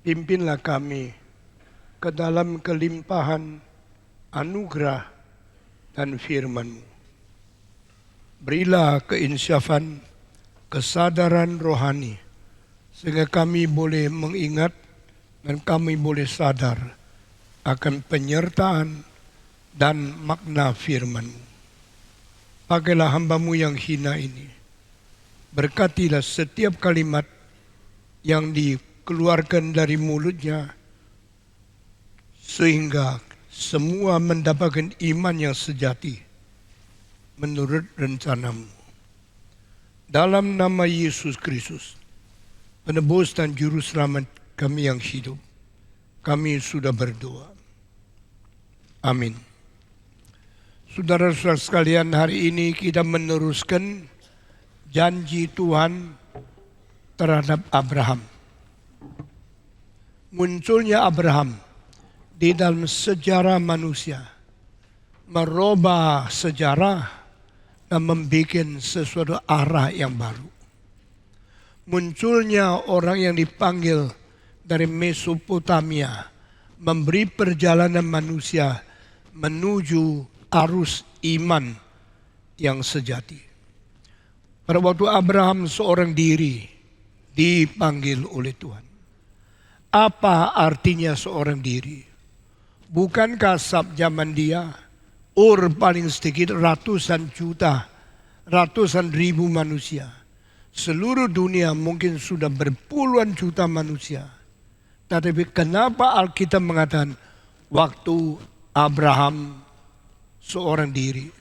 Pimpinlah kami ke dalam kelimpahan anugerah dan firman-Mu. Berilah keinsyafan, kesadaran rohani, sehingga kami boleh mengingat dan kami boleh sadar akan penyertaan dan makna firman-Mu. Pakailah hamba-Mu yang hina ini. Berkatilah setiap kalimat yang dikeluarkan dari mulutnya, sehingga semua mendapatkan iman yang sejati menurut rencana-Mu. Dalam nama Yesus Kristus, penebus dan juru selamat kami yang hidup, kami sudah berdoa. Amin. Saudara-saudara sekalian, hari ini kita meneruskan janji Tuhan terhadap Abraham. Munculnya Abraham di dalam sejarah manusia, merubah sejarah dan membuat sesuatu arah yang baru. Munculnya orang yang dipanggil dari Mesopotamia, memberi perjalanan manusia menuju arus iman yang sejati. Pada waktu Abraham seorang diri dipanggil oleh Tuhan. Apa artinya seorang diri? Bukankah zaman dia, Ur paling sedikit ratusan juta, ratusan ribu manusia. Seluruh dunia mungkin sudah berpuluhan juta manusia. Tetapi kenapa Alkitab mengatakan waktu Abraham seorang diri?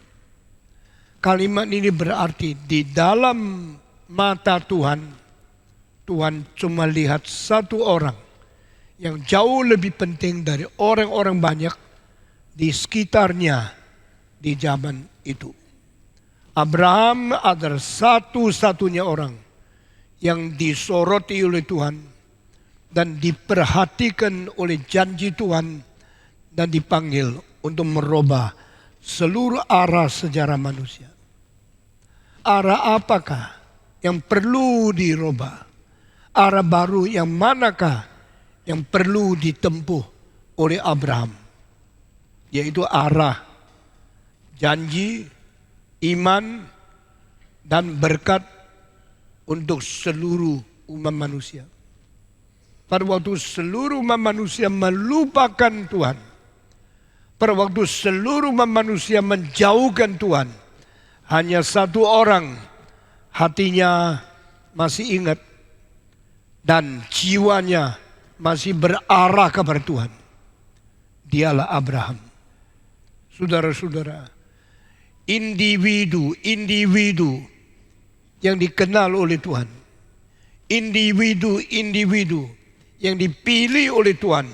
Kalimat ini berarti di dalam mata Tuhan, Tuhan cuma lihat satu orang yang jauh lebih penting dari orang-orang banyak di sekitarnya di zaman itu. Abraham adalah satu-satunya orang yang disoroti oleh Tuhan dan diperhatikan oleh janji Tuhan dan dipanggil untuk merubah seluruh arah sejarah manusia. Arah apakah yang perlu dirubah? Arah baru yang manakah yang perlu ditempuh oleh Abraham? Yaitu arah janji, iman, dan berkat untuk seluruh umat manusia. Pada waktu seluruh umat manusia melupakan Tuhan, pada waktu seluruh umat manusia menjauhkan Tuhan, hanya satu orang hatinya masih ingat dan jiwanya masih berarah kepada Tuhan. Dialah Abraham. Saudara-saudara, individu yang dikenal oleh Tuhan, individu yang dipilih oleh Tuhan,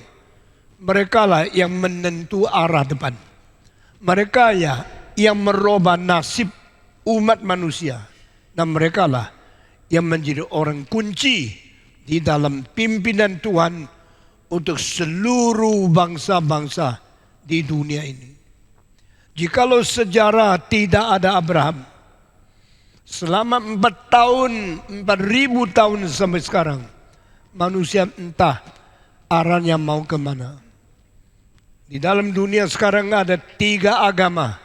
merekalah yang menentu arah depan. Mereka yang merubah nasib umat manusia, dan merekalah yang menjadi orang kunci di dalam pimpinan Tuhan untuk seluruh bangsa-bangsa di dunia ini. Jikalau sejarah tidak ada Abraham, selama 4.000 tahun sampai sekarang, manusia entah arahnya mau kemana. Di dalam dunia sekarang ada 3 agama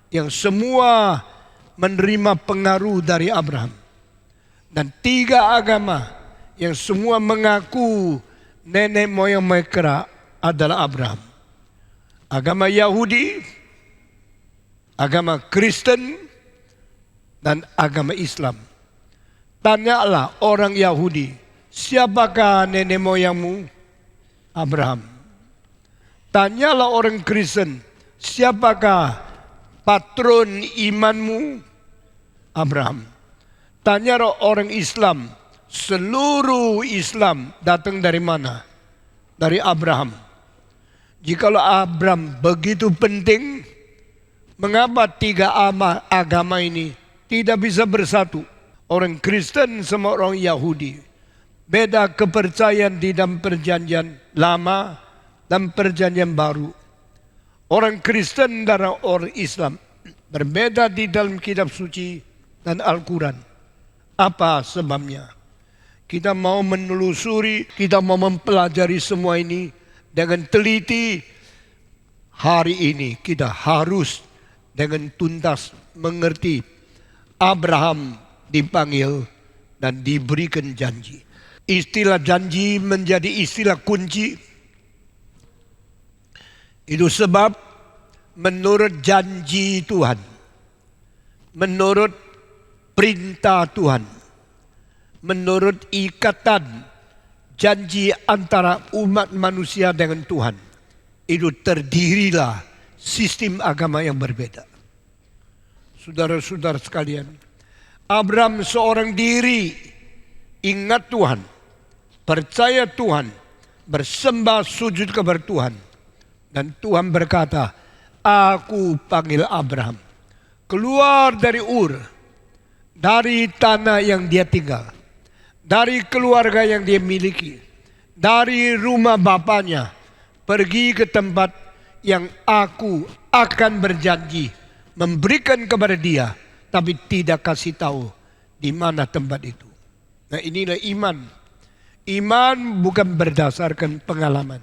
yang semua menerima pengaruh dari Abraham. Dan 3 agama yang semua mengaku nenek moyang mereka adalah Abraham. Agama Yahudi, agama Kristen, dan agama Islam. Tanyalah orang Yahudi, siapakah nenek moyangmu? Abraham. Tanyalah orang Kristen, siapakah patron imanmu? Abraham. Tanyalah orang Islam, seluruh Islam datang dari mana? Dari Abraham. Jikalau Abraham begitu penting, mengapa 3 agama ini tidak bisa bersatu? Orang Kristen sama orang Yahudi, beda kepercayaan di dalam perjanjian lama dan perjanjian baru. Orang Kristen dan orang Islam berbeda di dalam kitab suci dan Al-Quran. Apa sebabnya? Kita mau menelusuri, kita mau mempelajari semua ini dengan teliti. Hari ini kita harus dengan tuntas mengerti Abraham dipanggil dan diberikan janji. Istilah janji menjadi istilah kunci. Itu sebab menurut janji Tuhan, menurut perintah Tuhan, menurut ikatan janji antara umat manusia dengan Tuhan, itu terdirilah sistem agama yang berbeda. Saudara-saudara sekalian, Abraham seorang diri ingat Tuhan, percaya Tuhan, bersembah sujud kepada Tuhan. Dan Tuhan berkata, aku panggil Abraham keluar dari Ur, dari tanah yang dia tinggal, dari keluarga yang dia miliki, dari rumah bapaknya, pergi ke tempat yang aku akan berjanji memberikan kepada dia, tapi tidak kasih tahu di mana tempat itu. Nah, inilah iman. Iman bukan berdasarkan pengalaman.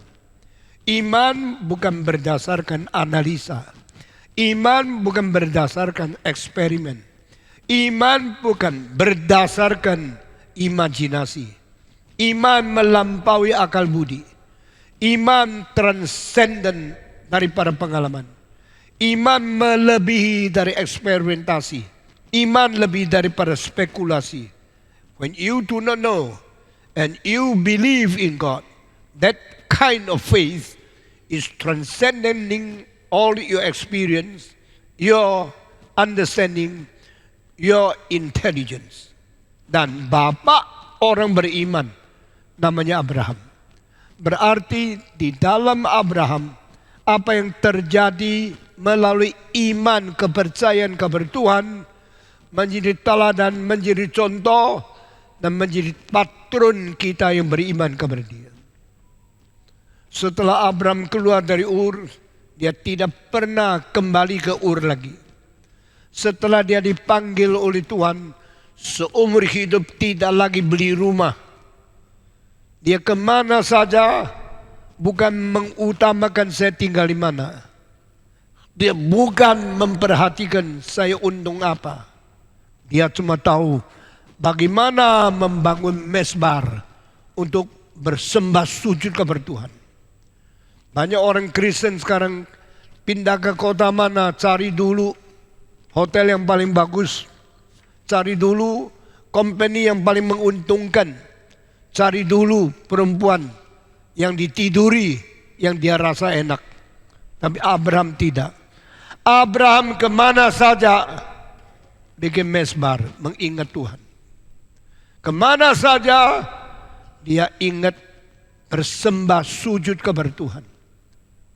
Iman bukan berdasarkan analisa. Iman bukan berdasarkan eksperimen. Iman bukan berdasarkan imajinasi. Iman melampaui akal budi. Iman transenden daripada pengalaman. Iman melebihi dari eksperimentasi. Iman lebih daripada spekulasi. When you do not know and you believe in God, that kind of faith is transcending all your experience, your understanding, your intelligence. Dan bapak orang beriman namanya Abraham. Berarti di dalam Abraham apa yang terjadi melalui iman kepercayaan kepada Tuhan menjadi teladan, menjadi contoh dan menjadi patron kita yang beriman kepada Dia. Setelah Abraham keluar dari Ur, dia tidak pernah kembali ke Ur lagi. Setelah dia dipanggil oleh Tuhan, seumur hidup tidak lagi beli rumah. Dia kemana saja bukan mengutamakan saya tinggal di mana. Dia bukan memperhatikan saya untung apa. Dia cuma tahu bagaimana membangun mesbah untuk bersembah sujud kepada Tuhan. Banyak orang Kristen sekarang pindah ke kota mana, cari dulu hotel yang paling bagus, cari dulu company yang paling menguntungkan, cari dulu perempuan yang ditiduri, yang dia rasa enak. Tapi Abraham tidak. Abraham kemana saja bikin mesbah, mengingat Tuhan. Kemana saja dia ingat bersembah sujud kepada Tuhan.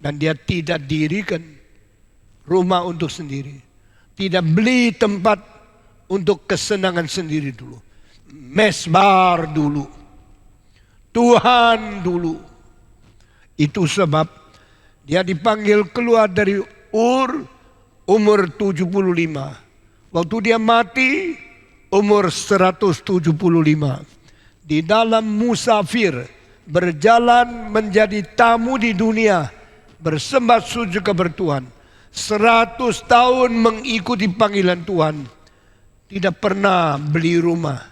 Dan dia tidak dirikan rumah untuk sendiri. Tidak beli tempat untuk kesenangan sendiri dulu. Mesbah dulu. Tuhan dulu. Itu sebab dia dipanggil keluar dari Ur umur 75. Waktu dia mati umur 175. Di dalam musafir berjalan menjadi tamu di dunia, bersembah sujud kepada Tuhan. 100 tahun mengikuti panggilan Tuhan. Tidak pernah beli rumah.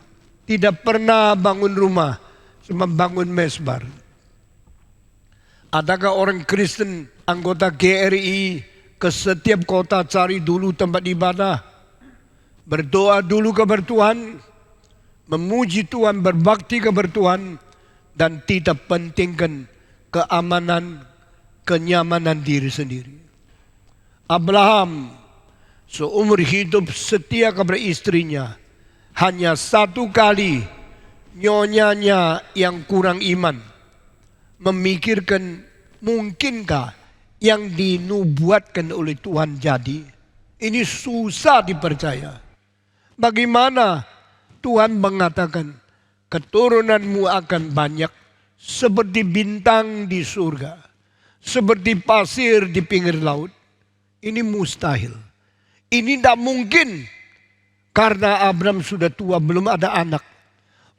Tidak pernah bangun rumah. Cuma bangun mesbah. Adakah orang Kristen anggota GRI ke setiap kota cari dulu tempat ibadah? Berdoa dulu kepada Tuhan. Memuji Tuhan, berbakti kepada Tuhan. Dan tidak pentingkan keamanan, kenyamanan diri sendiri. Abraham seumur hidup setia kepada istrinya. Hanya satu kali nyonyanya yang kurang iman memikirkan mungkinkah yang dinubuatkan oleh Tuhan jadi. Ini susah dipercaya. Bagaimana Tuhan mengatakan keturunanmu akan banyak seperti bintang di surga, seperti pasir di pinggir laut. Ini mustahil. Ini tidak mungkin. Karena Abraham sudah tua, belum ada anak.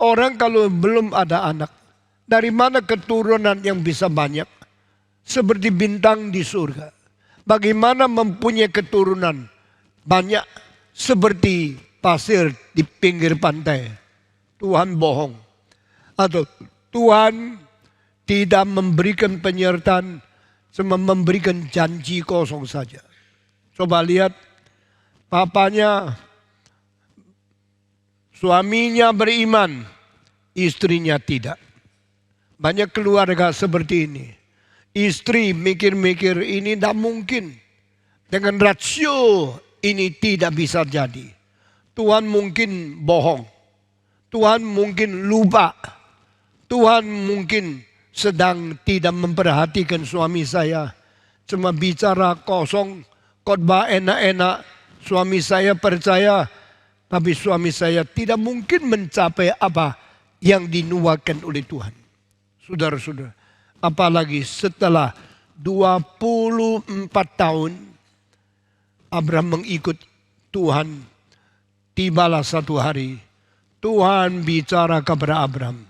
Orang kalau belum ada anak, dari mana keturunan yang bisa banyak? Seperti bintang di surga. Bagaimana mempunyai keturunan banyak seperti pasir di pinggir pantai? Tuhan bohong. Atau Tuhan tidak memberikan penyertaan, cuma memberikan janji kosong saja. Coba lihat, papanya, suaminya beriman, istrinya tidak. Banyak keluarga seperti ini. Istri mikir-mikir ini tidak mungkin. Dengan rasio ini tidak bisa jadi. Tuhan mungkin bohong. Tuhan mungkin lupa. Tuhan mungkin sedang tidak memperhatikan suami saya. Cuma bicara kosong, khotbah enak-enak. Suami saya percaya, tapi suami saya tidak mungkin mencapai apa yang dinuakan oleh Tuhan. Saudara-saudara, apalagi setelah 24 tahun Abraham mengikut Tuhan, tibalah satu hari Tuhan bicara kepada Abraham,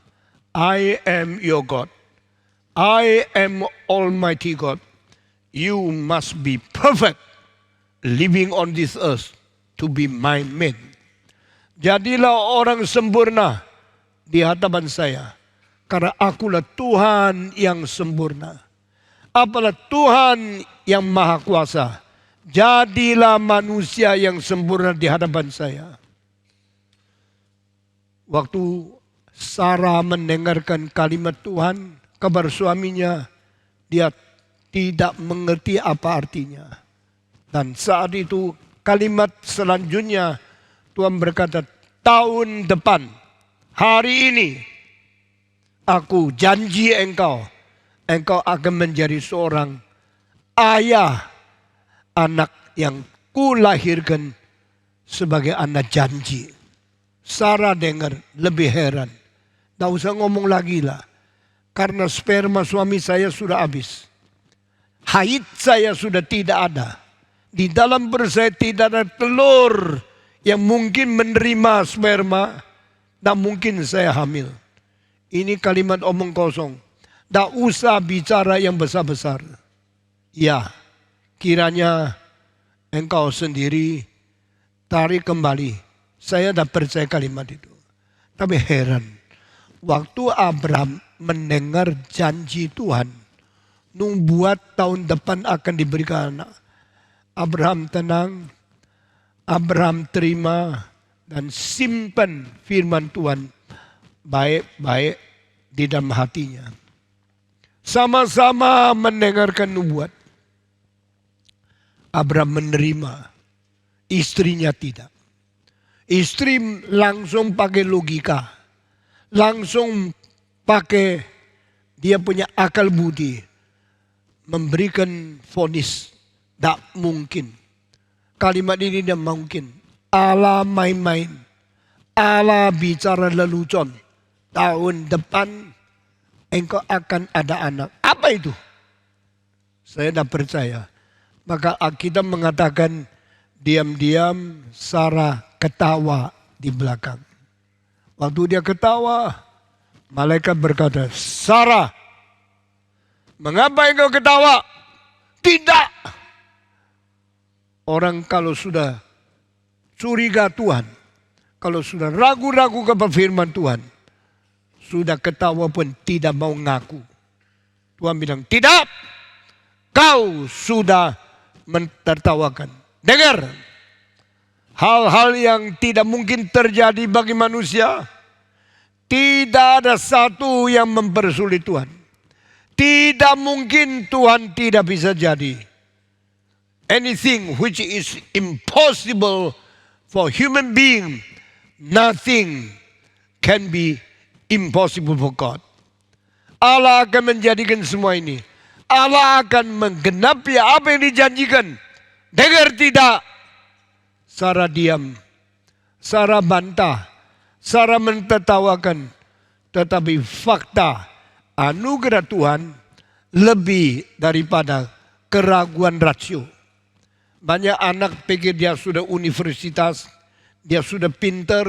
I am your God, I am Almighty God, you must be perfect living on this earth to be my man. Jadilah orang sempurna di hadapan saya, karena akulah Tuhan yang sempurna. Apalah Tuhan yang maha kuasa. Jadilah manusia yang sempurna di hadapan saya. Waktu Sarah mendengarkan kalimat Tuhan kabar suaminya, dia tidak mengerti apa artinya. Dan saat itu kalimat selanjutnya Tuhan berkata, tahun depan, hari ini, aku janji engkau akan menjadi seorang ayah anak yang kulahirkan sebagai anak janji. Sarah dengar lebih heran. Tidak usah ngomong lagi lah. Karena sperma suami saya sudah habis. Haid saya sudah tidak ada. Di dalam perut saya tidak ada telur yang mungkin menerima sperma. Tak mungkin saya hamil. Ini kalimat omong kosong. Tak usah bicara yang besar-besar. Ya, kiranya engkau sendiri tarik kembali. Saya tak percaya kalimat itu. Tapi heran. Waktu Abraham mendengar janji Tuhan. Buat tahun depan akan diberikan anak. Abraham tenang. Abraham terima. Dan simpan firman Tuhan baik-baik di dalam hatinya. Sama-sama mendengarkan nubuat. Abraham menerima, istrinya tidak. Istri langsung pakai logika, langsung pakai dia punya akal budi, memberikan vonis. Tak mungkin. Kalimat ini tidak mungkin. Allah main-main. Allah bicara lelucon. Tahun depan engkau akan ada anak. Apa itu? Saya tidak percaya. Maka Alkitab mengatakan diam-diam Sarah ketawa di belakang. Waktu dia ketawa, malaikat berkata, Sarah, mengapa engkau ketawa? Tidak. Orang kalau sudah curiga Tuhan, kalau sudah ragu-ragu kepada firman Tuhan, sudah ketawa pun tidak mau ngaku. Tuhan bilang, tidak, kau sudah mentertawakan. Dengar, hal-hal yang tidak mungkin terjadi bagi manusia, tidak ada satu yang mempersulit Tuhan. Tidak mungkin Tuhan tidak bisa jadi. Anything which is impossible for human being, nothing can be impossible for God. Allah akan menjadikan semua ini. Allah akan menggenapi apa yang dijanjikan. Dengar tidak? Sarah diam. Sarah bantah. Sarah mentertawakan. Tetapi fakta anugerah Tuhan lebih daripada keraguan rasio. Banyak anak pikir dia sudah universitas, dia sudah pintar,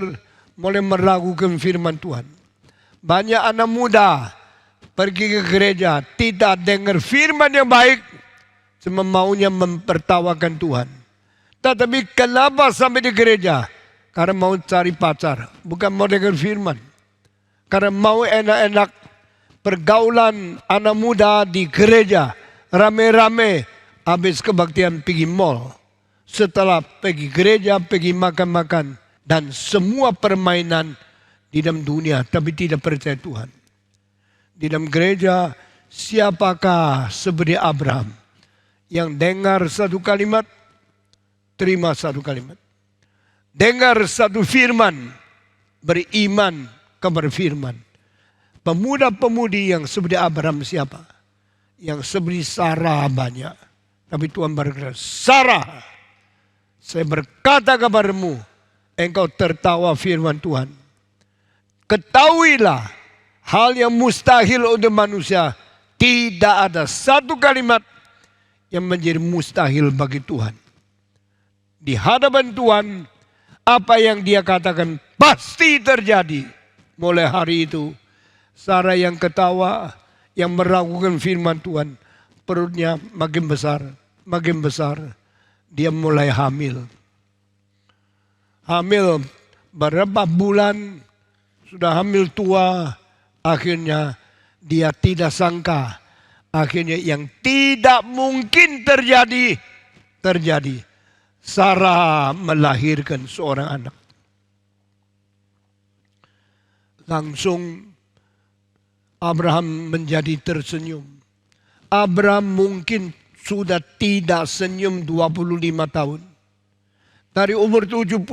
mulai meragukan firman Tuhan. Banyak anak muda pergi ke gereja, tidak dengar firman yang baik, cuma maunya mempertawakan Tuhan. Tetapi kenapa sampai di gereja? Karena mau cari pacar, bukan mau dengar firman. Karena mau enak-enak pergaulan anak muda di gereja, rame-rame, habis kebaktian pergi mall. Setelah pergi gereja, pergi makan-makan, dan semua permainan di dalam dunia, tapi tidak percaya Tuhan. Di dalam gereja, siapakah seperti Abraham yang dengar satu kalimat, terima satu kalimat. Dengar satu firman, beriman kepada firman. Pemuda-pemudi yang seperti Abraham siapa? Yang seperti Sarah banyak. Tapi Tuhan berkata, Sarah, saya berkata kepadamu, engkau tertawa firman Tuhan. Ketahuilah, hal yang mustahil untuk manusia, tidak ada satu kalimat yang menjadi mustahil bagi Tuhan. Di hadapan Tuhan, apa yang dia katakan pasti terjadi. Mulai hari itu, Sarah yang ketawa, yang meragukan firman Tuhan, perutnya makin besar, makin besar. Dia mulai hamil. Hamil berapa bulan, sudah hamil tua, akhirnya dia tidak sangka. Akhirnya yang tidak mungkin terjadi, terjadi. Sarah melahirkan seorang anak. Langsung Abraham menjadi tersenyum. Abraham mungkin sudah tidak senyum 25 tahun. Dari umur 75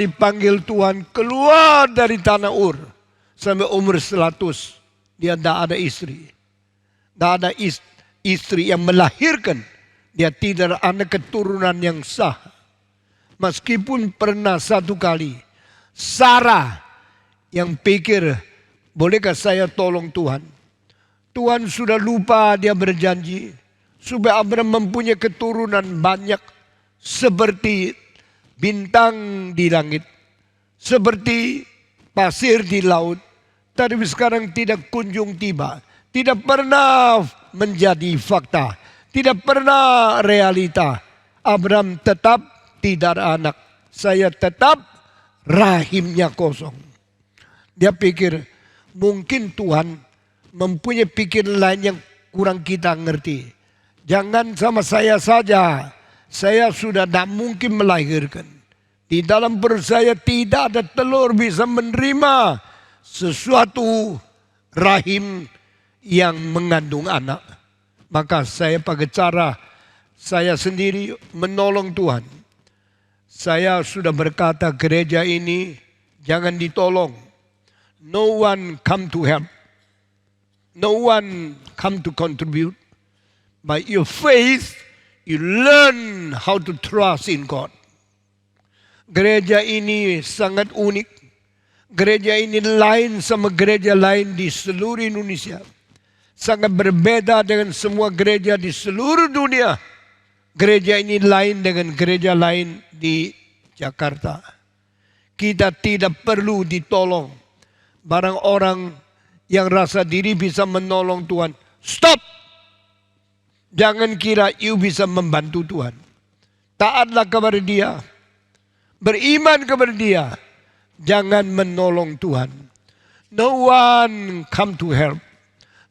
dipanggil Tuhan keluar dari tanah Ur. Sampai umur 100 dia tidak ada istri. Tidak ada istri yang melahirkan. Dia tidak ada keturunan yang sah. Meskipun pernah satu kali Sarah yang pikir, bolehkah saya tolong Tuhan? Tuhan sudah lupa, dia berjanji supaya Abraham mempunyai keturunan banyak seperti bintang di langit, seperti pasir di laut. Tapi sekarang tidak kunjung tiba, tidak pernah menjadi fakta, tidak pernah realita. Abraham tetap tidak ada anak, saya tetap rahimnya kosong. Dia pikir mungkin Tuhan mempunyai pikiran lain yang kurang kita ngerti. Jangan sama saya saja, saya sudah tidak mungkin melahirkan. Di dalam perut saya tidak ada telur bisa menerima sesuatu rahim yang mengandung anak. Maka saya pakai cara saya sendiri menolong Tuhan. Saya sudah berkata gereja ini jangan ditolong. No one come to help. No one come to contribute. By your faith, you learn how to trust in God. Gereja ini sangat unik. Gereja ini lain sama gereja lain di seluruh Indonesia. Sangat berbeda dengan semua gereja di seluruh dunia. Gereja ini lain dengan gereja lain di Jakarta. Kita tidak perlu ditolong. Barang orang yang rasa diri bisa menolong Tuhan, stop! Jangan kira you bisa membantu Tuhan. Taatlah kepada Dia. Beriman kepada Dia. Jangan menolong Tuhan. No one come to help.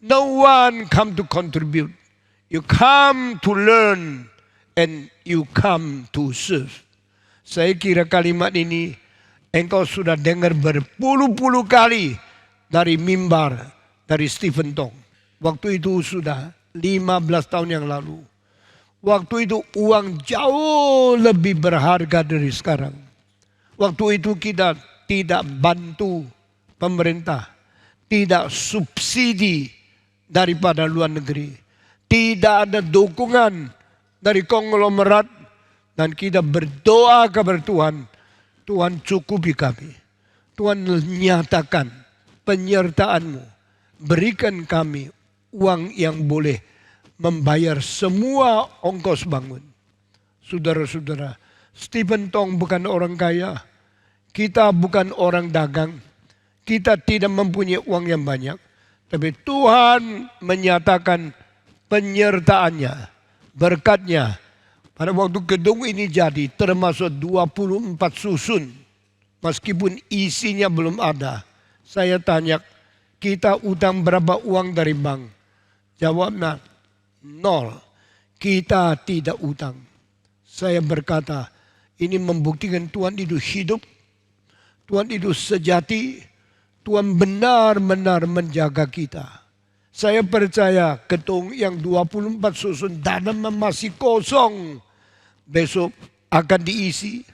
No one come to contribute. You come to learn and you come to serve. Saya kira kalimat ini engkau sudah dengar berpuluh-puluh kali dari mimbar, dari Stephen Tong. Waktu itu sudah 15 tahun yang lalu. Waktu itu uang jauh lebih berharga dari sekarang. Waktu itu kita tidak bantu pemerintah, tidak subsidi daripada luar negeri, tidak ada dukungan dari konglomerat, dan kita berdoa kepada Tuhan, Tuhan cukupi kami. Tuhan nyatakan penyertaan-Mu, berikan kami uang yang boleh membayar semua ongkos bangun. Saudara-saudara, Stephen Tong bukan orang kaya. Kita bukan orang dagang. Kita tidak mempunyai uang yang banyak. Tapi Tuhan menyatakan penyertaannya, berkatnya. Pada waktu gedung ini jadi termasuk 24 susun. Meskipun isinya belum ada. Saya tanya, kita utang berapa uang dari bank? Jawabnya, 0. Kita tidak utang. Saya berkata, ini membuktikan Tuhan itu hidup. Tuhan itu sejati. Tuhan benar-benar menjaga kita. Saya percaya gedung yang 24 susun dalam masih kosong. Besok akan diisi.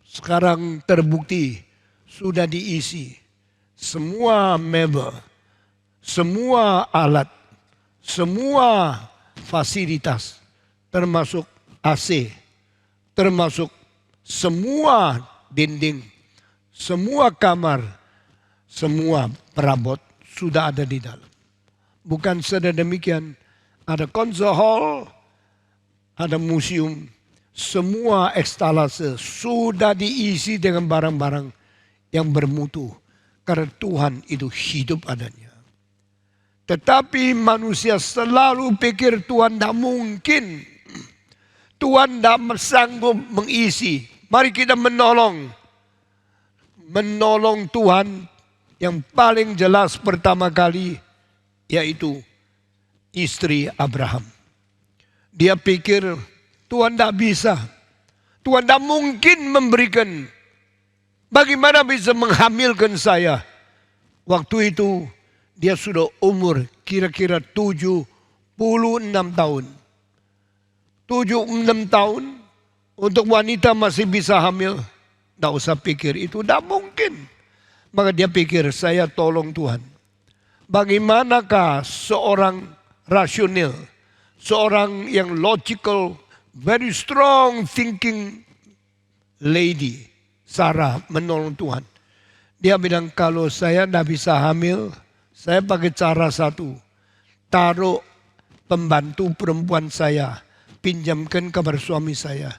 Sekarang terbukti sudah diisi. Semua mebel, semua alat, semua fasilitas, termasuk AC, termasuk semua dinding, semua kamar, semua perabot sudah ada di dalam. Bukan saja demikian, ada concert hall, ada museum, semua ekstalase sudah diisi dengan barang-barang yang bermutu. Karena Tuhan itu hidup adanya. Tetapi manusia selalu pikir Tuhan tidak mungkin. Tuhan tidak sanggup mengisi. Mari kita menolong. Menolong Tuhan yang paling jelas pertama kali yaitu istri Abraham. Dia pikir Tuhan tidak bisa. Tuhan tidak mungkin memberikan. Bagaimana bisa menghamilkan saya? Waktu itu dia sudah umur kira-kira 76 tahun. 76 tahun untuk wanita masih bisa hamil. Tidak usah pikir itu tidak mungkin. Maka dia pikir saya tolong Tuhan. Bagaimanakah seorang rasional, seorang yang logical, very strong thinking lady, Sarah menolong Tuhan. Dia bilang kalau saya tidak bisa hamil, saya pakai cara satu. Taruh pembantu perempuan saya, pinjamkan kepada suami saya.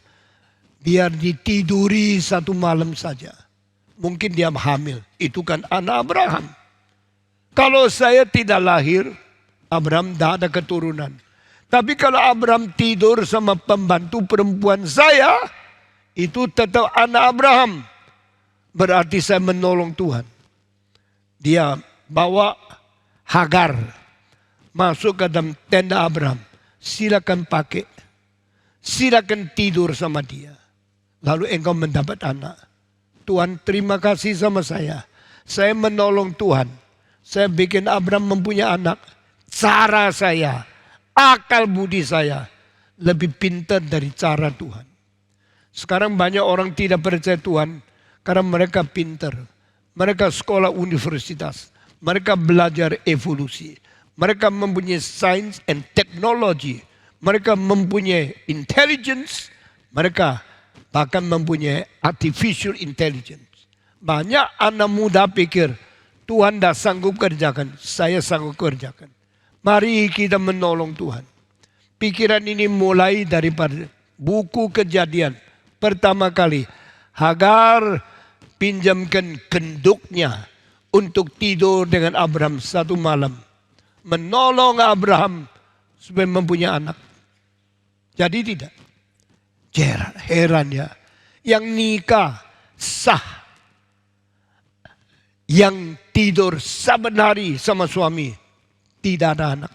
Biar ditiduri satu malam saja. Mungkin dia hamil, itu kan anak Abraham. Kalau saya tidak lahir, Abraham tidak ada keturunan. Tapi kalau Abraham tidur sama pembantu perempuan saya, itu tetap anak Abraham. Berarti saya menolong Tuhan. Dia bawa Hagar masuk ke dalam tenda Abraham. Silakan pakai. Silakan tidur sama dia. Lalu engkau mendapat anak. Tuhan terima kasih sama saya. Saya menolong Tuhan. Saya bikin Abraham mempunyai anak. Cara saya, akal budi saya lebih pintar dari cara Tuhan. Sekarang banyak orang tidak percaya Tuhan karena mereka pintar. Mereka sekolah universitas. Mereka belajar evolusi. Mereka mempunyai science and technology. Mereka mempunyai intelligence. Mereka bahkan mempunyai artificial intelligence. Banyak anak muda pikir Tuhan tidak sanggup kerjakan. Saya sanggup kerjakan. Mari kita menolong Tuhan. Pikiran ini mulai daripada buku Kejadian. Pertama kali Hagar pinjamkan genduknya untuk tidur dengan Abraham satu malam. Menolong Abraham supaya mempunyai anak. Jadi tidak. Heran ya. Yang nikah sah. Yang tidur saban hari sama suami. Tidak ada anak.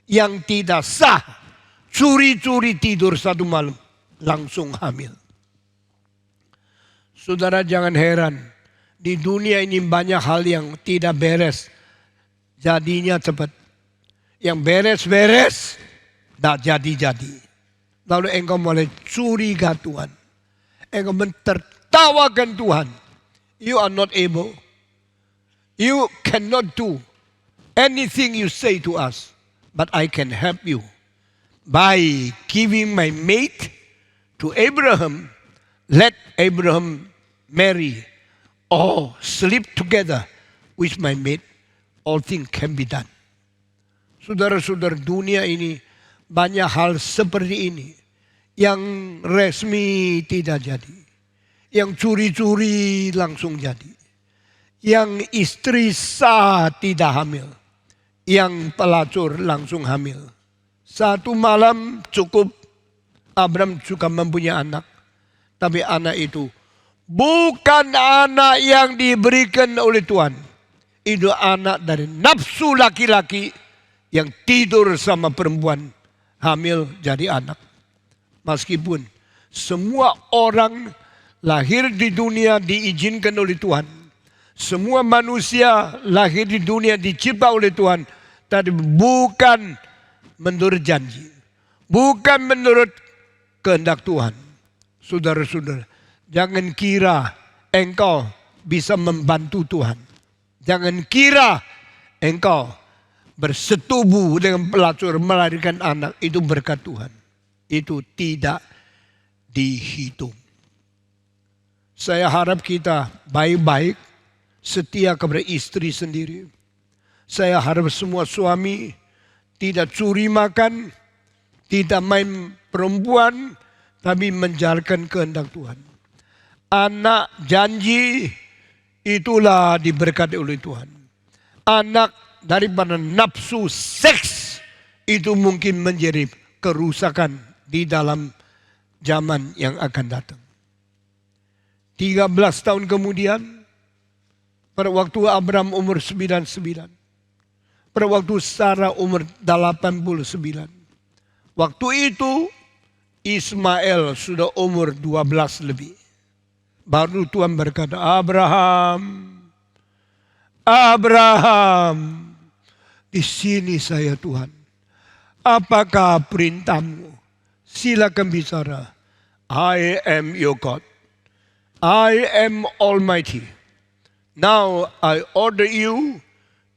Yang tidak sah. Curi-curi tidur satu malam. Langsung hamil. Saudara jangan heran. Di dunia ini banyak hal yang tidak beres. Jadinya cepat. Yang beres-beres. Tak jadi-jadi. Lalu engkau mulai curiga Tuhan. Engkau mentertawakan Tuhan. You are not able. You cannot do anything you say to us. But I can help you. By giving my mate to Abraham, let Abraham marry or sleep together with my mate. All things can be done. Saudara-saudara, dunia ini banyak hal seperti ini yang resmi tidak jadi. Yang curi-curi langsung jadi. Yang istri sah tidak hamil. Yang pelacur langsung hamil. Satu malam cukup Abram juga mempunyai anak. Tapi anak itu bukan anak yang diberikan oleh Tuhan. Itu anak dari nafsu laki-laki yang tidur sama perempuan hamil jadi anak. Meskipun semua orang lahir di dunia diizinkan oleh Tuhan. Semua manusia lahir di dunia dicipta oleh Tuhan. Tapi bukan menurut janji. Bukan menurut kehendak Tuhan. Saudara-saudara, jangan kira engkau bisa membantu Tuhan. Jangan kira engkau bersetubuh dengan pelacur melahirkan anak, itu berkat Tuhan. Itu tidak dihitung. Saya harap kita baik-baik, setia kepada istri sendiri. Saya harap semua suami tidak curi makan, tidak main perempuan, tapi menjalankan kehendak Tuhan. Anak janji itulah diberkati oleh Tuhan. Anak daripada nafsu seks itu mungkin menjadi kerusakan di dalam zaman yang akan datang. 13 tahun kemudian, pada waktu Abraham umur 99, pada waktu Sarah umur 89, waktu itu Ismail sudah umur 12 lebih. Baru Tuhan berkata, Abraham, di sini saya Tuhan. Apakah perintahmu? Silakan bicara. I am your God. I am Almighty. Now I order you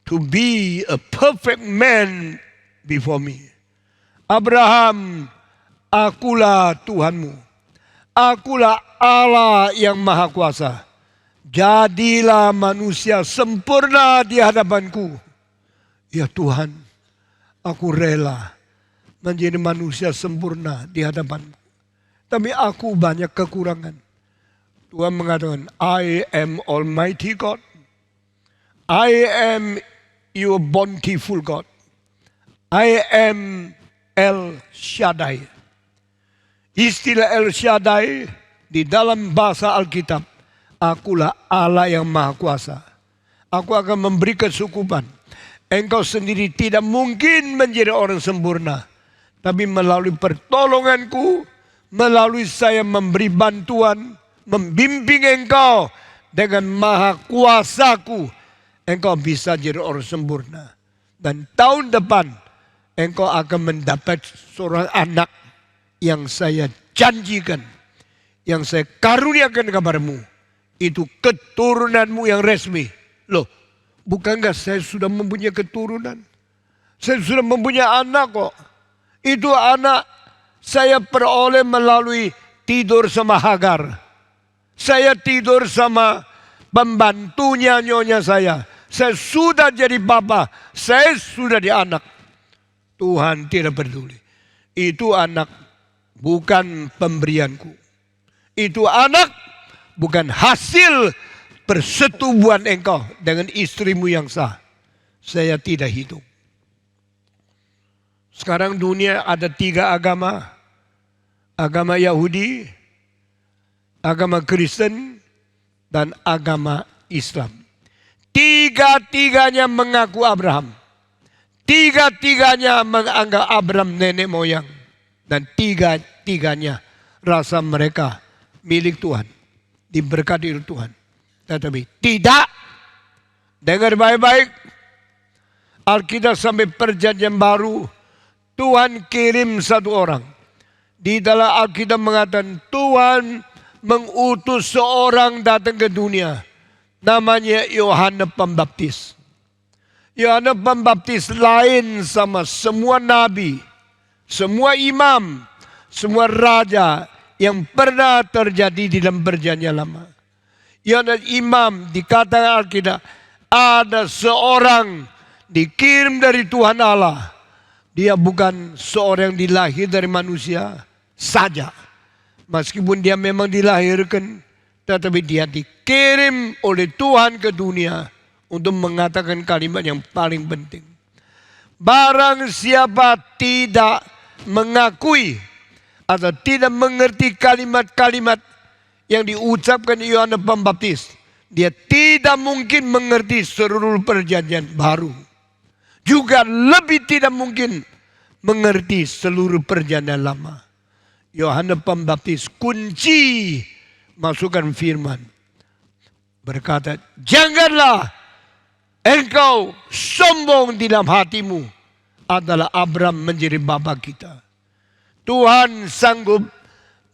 to be a perfect man before me. Abraham, akulah Tuhanmu. Akulah Allah yang Maha Kuasa. Jadilah manusia sempurna di hadapanku. Ya Tuhan, aku rela menjadi manusia sempurna di hadapanmu. Tapi aku banyak kekurangan. Tuhan mengatakan, I am Almighty God. I am your bountiful God. I am El Shaddai. Istilah El Shaddai di dalam bahasa Alkitab, akulah Allah yang Maha Kuasa. Aku akan memberi kesukupan. Engkau sendiri tidak mungkin menjadi orang sempurna. Tapi melalui pertolonganku, melalui saya memberi bantuan, membimbing engkau dengan Maha Kuasaku, engkau bisa jadi orang sempurna. Dan tahun depan, engkau akan mendapat seorang anak yang saya janjikan, yang saya karuniakan kepadamu. Itu keturunanmu yang resmi. Loh, bukankah saya sudah mempunyai keturunan? Saya sudah mempunyai anak kok. Itu anak saya peroleh melalui tidur sama Hagar. Saya tidur sama pembantunya nyonya saya. Saya sudah jadi bapa. Saya sudah di anak. Tuhan tidak peduli. Itu anak bukan pemberianku. Itu anak bukan hasil persetubuhan engkau dengan istrimu yang sah. Saya tidak hitung. Sekarang dunia ada 3 agama. Agama Yahudi, agama Kristen, dan agama Islam. Tiga-tiganya mengaku Abraham. Tiga-tiganya menganggap Abraham nenek moyang. Dan tiga-tiganya rasa mereka milik Tuhan. Diberkati oleh Tuhan. Tetapi tidak. Dengar baik-baik. Alkitab sampai perjanjian baru, Tuhan kirim satu orang. Di dalam Alkitab mengatakan Tuhan mengutus seorang datang ke dunia. Namanya Yohanes Pembaptis. Yohanes Pembaptis lain sama semua nabi, semua imam, semua raja yang pernah terjadi di dalam perjanjian lama. Yohanes imam dikatakan Alkitab ada seorang dikirim dari Tuhan Allah. Dia bukan seorang yang dilahir dari manusia saja. Meskipun dia memang dilahirkan Tetapi dia dikirim oleh Tuhan ke dunia untuk mengatakan kalimat yang paling penting. Barang siapa tidak mengakui atau tidak mengerti kalimat-kalimat yang diucapkan Yohanes Pembaptis, dia tidak mungkin mengerti seluruh perjanjian baru. Juga lebih tidak mungkin mengerti seluruh perjanjian lama. Yohanes Pembaptis kunci masukkan firman. Berkata, janganlah engkau sombong di dalam hatimu adalah Abraham menjadi bapa kita. Tuhan sanggup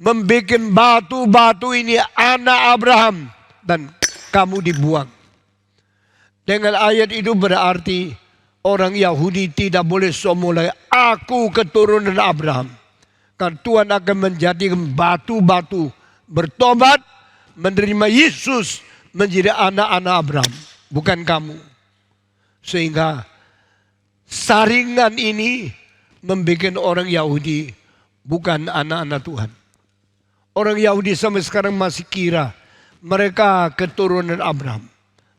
membuat batu-batu ini anak Abraham dan kamu dibuang. Dengan ayat itu berarti orang Yahudi tidak boleh sombong lagi. Aku keturunan Abraham. Karena Tuhan akan menjadikan batu-batu bertobat, menerima Yesus menjadi anak-anak Abraham. Bukan kamu. Sehingga saringan ini membuat orang Yahudi bukan anak-anak Tuhan. Orang Yahudi sampai sekarang masih kira mereka keturunan Abraham.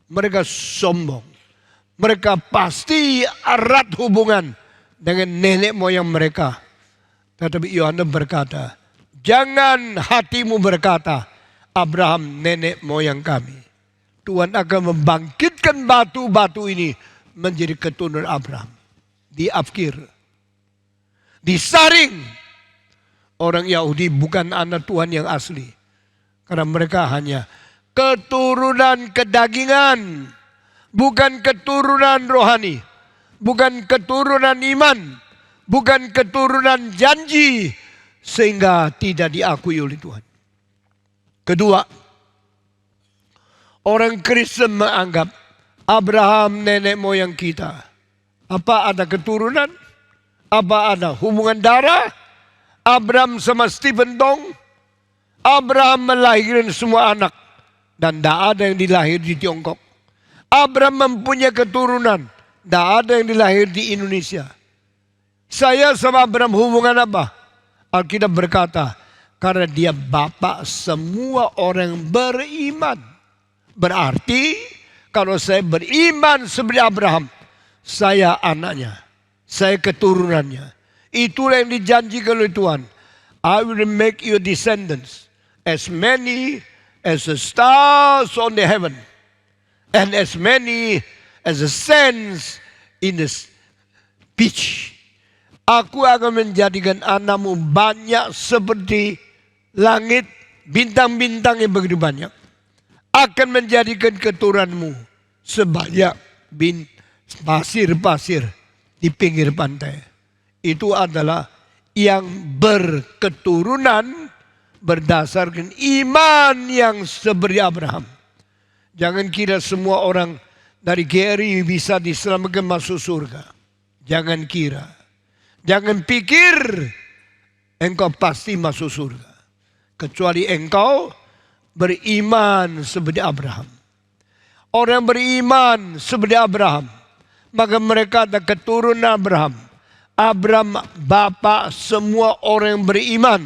Mereka sombong. Mereka pasti erat hubungan dengan nenek moyang mereka. Tetapi Yohanes berkata, jangan hatimu berkata, Abraham nenek moyang kami. Tuhan akan membangkitkan batu-batu ini menjadi keturunan Abraham. Diafkir. Disaring. Orang Yahudi bukan anak Tuhan yang asli. Karena mereka hanya keturunan kedagingan. Bukan keturunan rohani. Bukan keturunan iman. Bukan keturunan janji. Sehingga tidak diakui oleh Tuhan. Kedua, orang Kristen menganggap Abraham nenek moyang kita. Apa ada keturunan? Apa ada hubungan darah? Abraham sama Stephen Dong. Abraham melahirkan semua anak. Dan tidak ada yang dilahir di Tiongkok. Abraham mempunyai keturunan. Tidak ada yang dilahir di Indonesia. Saya sama Abraham hubungan apa? Alkitab berkata, karena dia bapak semua orang beriman. Berarti kalau saya beriman seperti Abraham, saya anaknya, saya keturunannya. Itulah yang dijanjikan oleh Tuhan. I will make your descendants as many as the stars on the heaven, and as many as the sands in the beach. Aku akan menjadikan anakmu banyak seperti langit, bintang-bintang yang begitu banyak. Akan menjadikan keturunanmu sebanyak pasir-pasir di pinggir pantai. Itu adalah yang berketurunan berdasarkan iman yang seperti Abraham. Jangan kira semua orang dari GRI bisa diselamatkan masuk surga. Jangan kira. Jangan pikir engkau pasti masuk surga. Kecuali engkau beriman seperti Abraham. Orang beriman seperti Abraham, maka mereka ada keturunan Abraham. Abraham bapak semua orang yang beriman.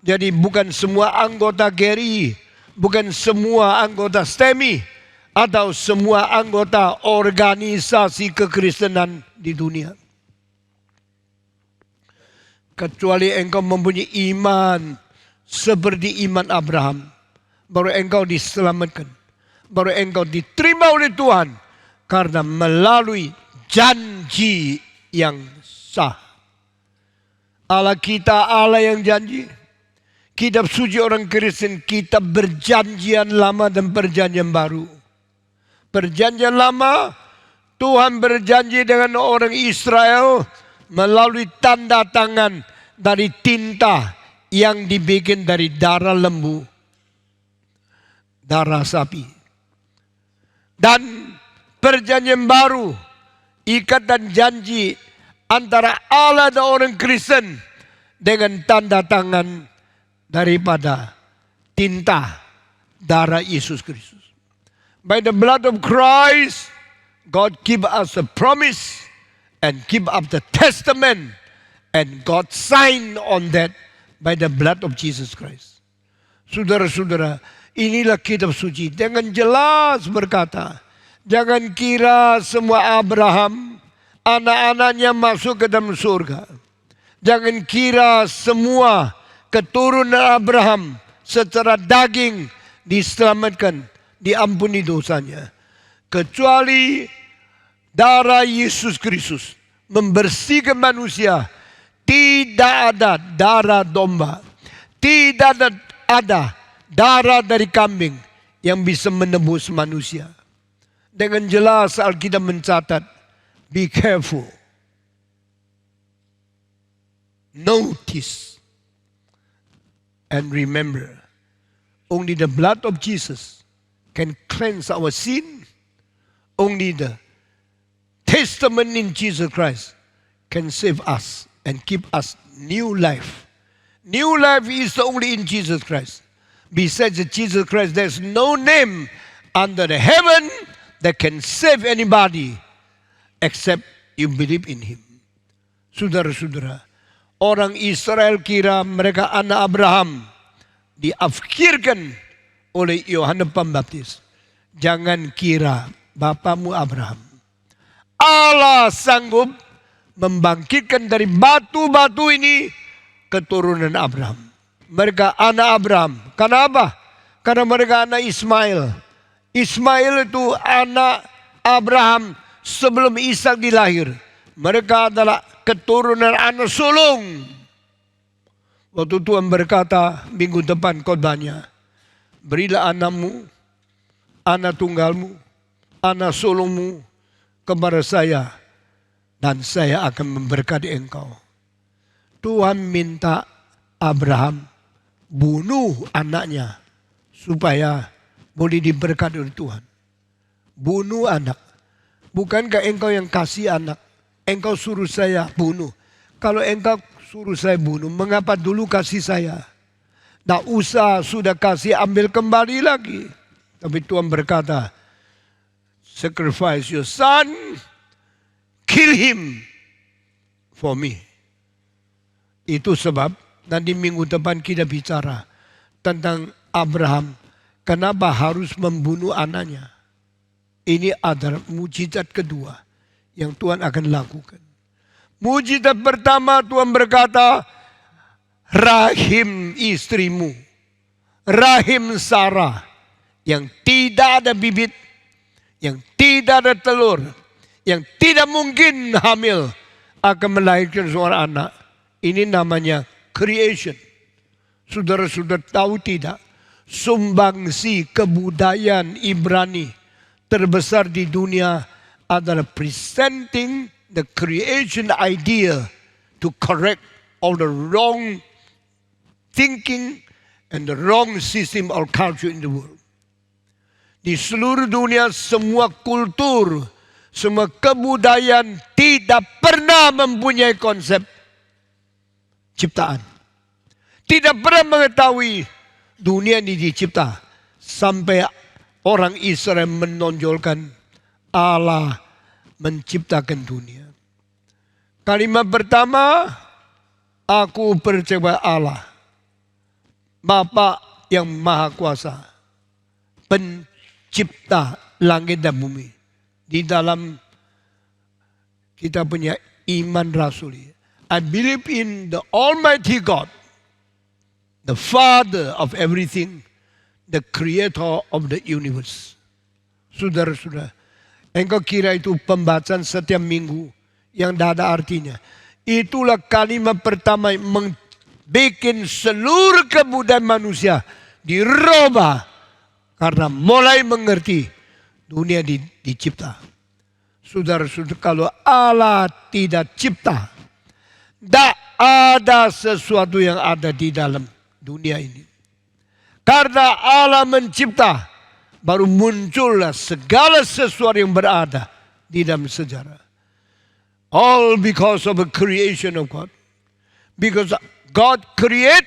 Jadi bukan semua anggota GRI, bukan semua anggota STEMI, atau semua anggota organisasi kekristenan di dunia. Kecuali engkau mempunyai iman seperti iman Abraham, baru engkau diselamatkan. Baru engkau diterima oleh Tuhan karena melalui janji yang sah. Allah kita Allah yang janji. Kitab suci orang Kristen, kitab perjanjian lama dan perjanjian baru. Perjanjian lama, Tuhan berjanji dengan orang Israel melalui tanda tangan dari tinta yang dibikin dari darah lembu, darah sapi. Dan perjanjian baru, ikatan janji antara Allah dan orang Kristen dengan tanda tangan daripada tinta darah Yesus Kristus. By the blood of Christ, God give us a promise and give up the testament, and God sign on that by the blood of Jesus Christ. Saudara-saudara, inilah kitab suci dengan jelas berkata, jangan kira semua Abraham anak-anaknya masuk ke dalam surga. Jangan kira semua keturunan Abraham secara daging diselamatkan, diampuni dosanya. Kecuali darah Yesus Kristus membersihkan manusia. Tidak ada darah domba, tidak ada darah dari kambing yang bisa menebus manusia. Dengan jelas Alkitab mencatat, be careful. Notice and remember, only the blood of Jesus can cleanse our sin. Only the testimony in Jesus Christ can save us and keep us new life. New life is only in Jesus Christ. Besides Jesus Christ, there's no name under the heaven that can save anybody except you believe in Him. Saudara-saudara, orang Israel kira mereka anak Abraham, diafkirkan oleh Yohanes Pembaptis. Jangan kira bapamu Abraham. Allah sanggup membangkitkan dari batu-batu ini keturunan Abraham. Mereka anak Abraham. Kenapa? Karena mereka anak Ismail. Ismail itu anak Abraham sebelum Ishak dilahir. Mereka adalah keturunan anak sulung. Waktu Tuhan berkata minggu depan khotbahnya, berilah anakmu, anak tunggalmu, anak sulungmu kepada saya, dan saya akan memberkati engkau. Tuhan minta Abraham bunuh anaknya supaya boleh diberkati oleh Tuhan. Bunuh anak. Bukankah engkau yang kasih anak? Engkau suruh saya bunuh. Kalau engkau suruh saya bunuh, mengapa dulu kasih saya? Tak usah, sudah kasih, ambil kembali lagi. Tapi Tuhan berkata, sacrifice your son, kill him for me. Itu sebab nanti minggu depan kita bicara tentang Abraham. Kenapa harus membunuh anaknya? Ini adalah mujizat kedua yang Tuhan akan lakukan. Mujizat pertama Tuhan berkata, rahim istrimu, rahim Sarah yang tidak ada bibit, yang tidak ada telur, yang tidak mungkin hamil akan melahirkan seorang anak. Ini namanya creation. Saudara-saudara tahu tidak? Sumbangsi kebudayaan Ibrani terbesar di dunia adalah presenting the creation idea to correct all the wrong thinking and the wrong system or culture in the world. Di seluruh dunia semua kultur, semua kebudayaan tidak pernah mempunyai konsep ciptaan. Tidak pernah mengetahui dunia ini dicipta sampai orang Israel menonjolkan Allah menciptakan dunia. Kalimat pertama, aku percaya Allah, Bapa yang Maha Kuasa, pencipta langit dan bumi. Di dalam kita punya iman rasuli. I believe in the Almighty God, the Father of everything, the Creator of the universe. Saudara-saudara, engkau kira itu pembacaan setiap minggu yang tidak ada artinya. Itulah kalimat pertama yang membuat seluruh kebudayaan manusia dirubah karena mulai mengerti dunia dicipta. Saudara-saudara, kalau Allah tidak cipta, tidak ada sesuatu yang ada di dalam dunia ini. Karena Allah mencipta, baru muncullah segala sesuatu yang berada di dalam sejarah. All because of the creation of God. Because God create,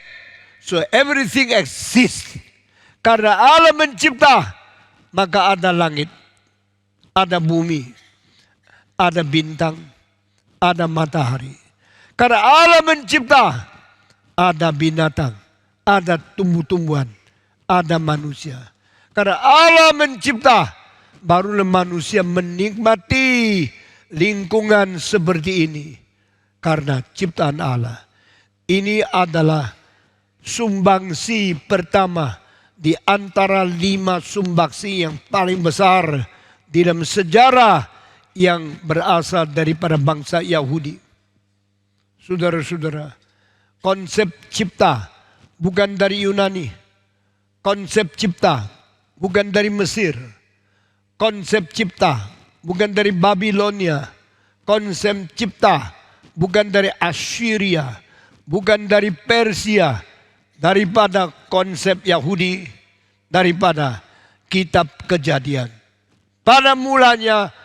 so everything exists. Karena Allah mencipta, maka ada langit, ada bumi, ada bintang, ada matahari. Karena Allah mencipta, ada binatang, ada tumbuh-tumbuhan, ada manusia. Karena Allah mencipta, barulah manusia menikmati lingkungan seperti ini. Karena ciptaan Allah. Ini adalah sumbangsi pertama di antara 5 sumbangsi yang paling besar di dalam sejarah yang berasal daripada bangsa Yahudi. Saudara-saudara, konsep cipta bukan dari Yunani. Konsep cipta bukan dari Mesir. Konsep cipta bukan dari Babilonia. Konsep cipta bukan dari Assyria. Bukan dari Persia. Daripada konsep Yahudi. Daripada kitab Kejadian. Pada mulanya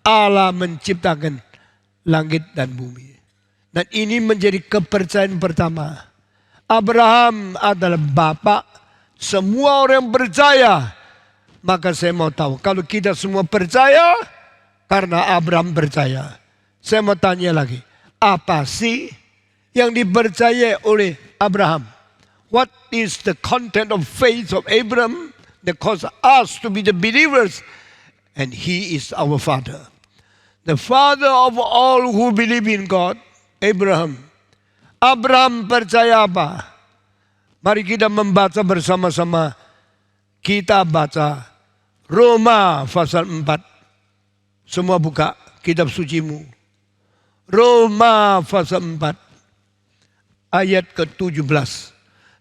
Allah menciptakan langit dan bumi. Dan ini menjadi kepercayaan pertama. Abraham adalah bapak semua orang percaya. Maka saya mau tahu, kalau kita semua percaya, karena Abraham percaya. Saya mau tanya lagi, apa sih yang dipercaya oleh Abraham? What is the content of faith of Abraham that caused us to be the believers? And he is our father. The father of all who believe in God, Abraham. Abraham percaya apa? Mari kita membaca bersama-sama. Kita baca Roma pasal 4. Semua buka kitab sucimu. Roma pasal 4. Ayat ke-17.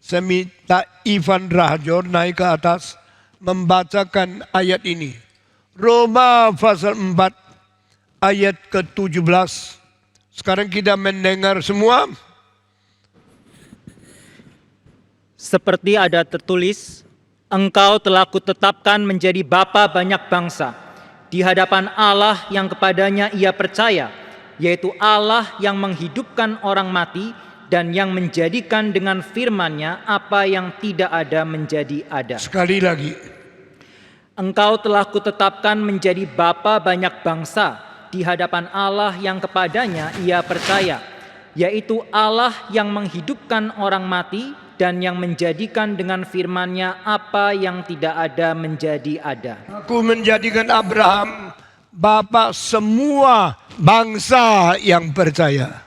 Saya minta Ivan Rahajor naik ke atas. Membacakan ayat ini. Roma pasal 4. Ayat ke-17. Sekarang kita mendengar semua. Seperti ada tertulis, engkau telah kutetapkan menjadi bapa banyak bangsa di hadapan Allah yang kepadanya ia percaya, yaitu Allah yang menghidupkan orang mati dan yang menjadikan dengan firman-Nya apa yang tidak ada menjadi ada. Sekali lagi. Engkau telah kutetapkan menjadi bapa banyak bangsa di hadapan Allah yang kepadanya ia percaya, yaitu Allah yang menghidupkan orang mati dan yang menjadikan dengan firman-Nya apa yang tidak ada menjadi ada. Aku menjadikan Abraham bapa semua bangsa yang percaya.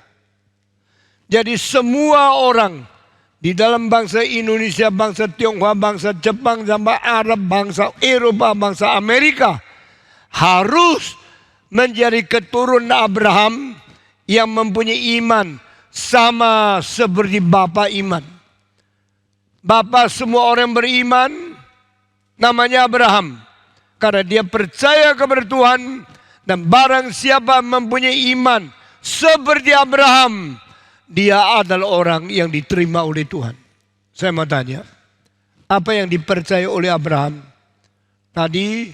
Jadi semua orang di dalam bangsa Indonesia, bangsa Tionghoa, bangsa Jepang, bangsa Arab, bangsa Eropa, bangsa Amerika harus menjadi keturunan Abraham yang mempunyai iman sama seperti bapa iman. Bapa semua orang beriman namanya Abraham. Karena dia percaya kepada Tuhan. Dan barang siapa mempunyai iman seperti Abraham, dia adalah orang yang diterima oleh Tuhan. Saya mau tanya, apa yang dipercaya oleh Abraham? Tadi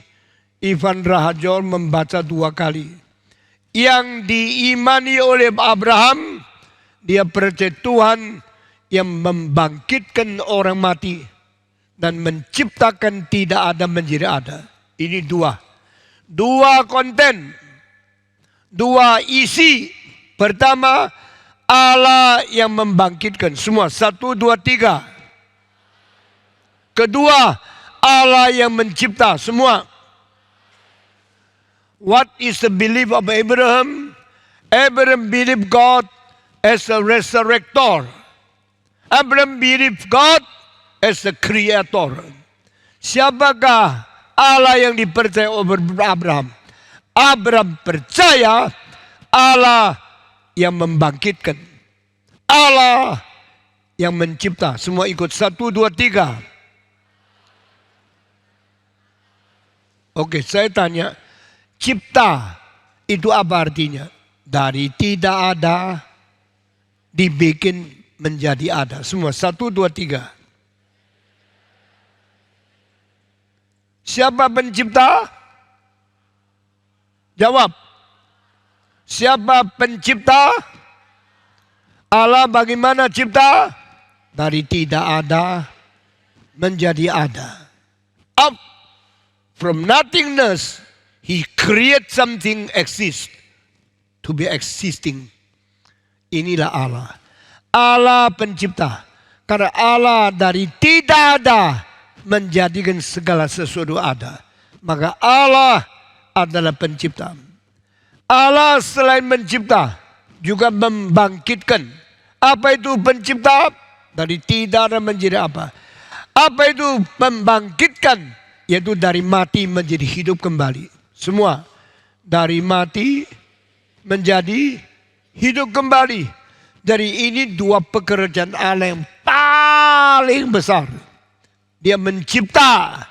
Ivan Rahajor membaca 2 kali. Yang diimani oleh Abraham, dia percaya Tuhan yang membangkitkan orang mati dan menciptakan tidak ada menjadi ada. Ini 2 konten, 2 isi. Pertama, Allah yang membangkitkan semua. 1, 2, 3. Kedua, Allah yang mencipta semua. What is the belief of Abraham? Abraham believed God as a resurrector. Abraham believed God as the creator. Siapakah Allah yang dipercaya oleh Abraham? Abraham percaya Allah yang membangkitkan, Allah yang mencipta. Semua ikut 1, 2, 3. Oke, saya tanya, cipta itu apa artinya? Dari tidak ada dibikin menjadi ada. Semua 1, 2, 3. Siapa pencipta? Jawab. Siapa pencipta? Allah bagaimana cipta? Dari tidak ada menjadi ada. Up from nothingness, He create something exist to be existing. Inilah Allah. Allah pencipta. Karena Allah dari tidak ada menjadikan segala sesuatu ada. Maka Allah adalah pencipta. Allah selain mencipta juga membangkitkan. Apa itu pencipta? Dari tidak ada menjadi apa? Apa itu membangkitkan? Yaitu dari mati menjadi hidup kembali. Semua dari mati menjadi hidup kembali. Dari ini dua pekerjaan Allah yang paling besar. Dia mencipta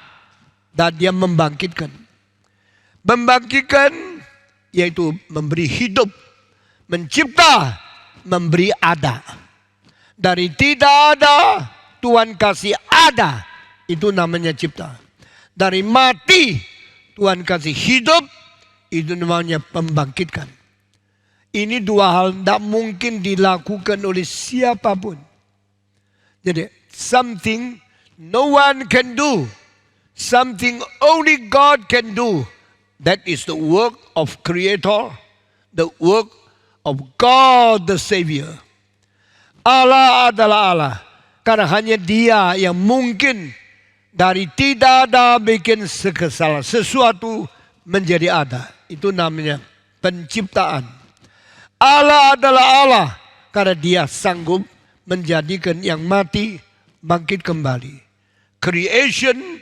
dan dia membangkitkan. Membangkitkan yaitu memberi hidup. Mencipta, memberi ada. Dari tidak ada, Tuhan kasih ada. Itu namanya cipta. Dari mati, Tuhan kasih hidup. Itu namanya membangkitkan. Ini dua hal tidak mungkin dilakukan oleh siapapun. Jadi, something no one can do. Something only God can do. That is the work of Creator. The work of God the Savior. Allah adalah Allah. Karena hanya Dia yang mungkin dari tidak ada bikin segala sesuatu menjadi ada. Itu namanya penciptaan. Allah adalah Allah karena Dia sanggup menjadikan yang mati bangkit kembali. Creation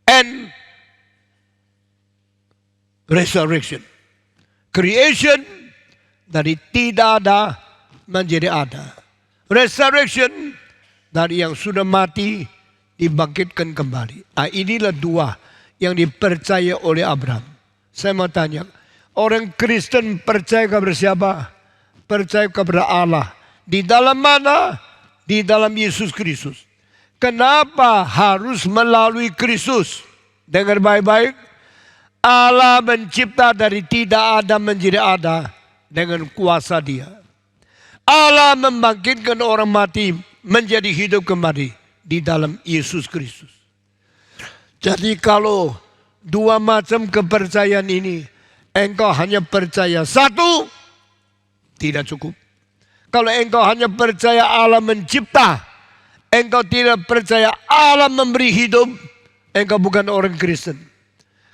and resurrection. Creation dari tidak ada menjadi ada. Resurrection dari yang sudah mati dibangkitkan kembali. Inilah dua yang dipercaya oleh Abraham. Saya mau tanya, orang Kristen percaya kepada siapa? Percaya kepada Allah. Di dalam mana? Di dalam Yesus Kristus. Kenapa harus melalui Kristus? Dengar baik-baik. Allah mencipta dari tidak ada menjadi ada dengan kuasa Dia. Allah membangkitkan orang mati menjadi hidup kembali di dalam Yesus Kristus. Jadi kalau dua macam kepercayaan ini, engkau hanya percaya satu, tidak cukup. Kalau engkau hanya percaya Allah mencipta, engkau tidak percaya Allah memberi hidup, engkau bukan orang Kristen.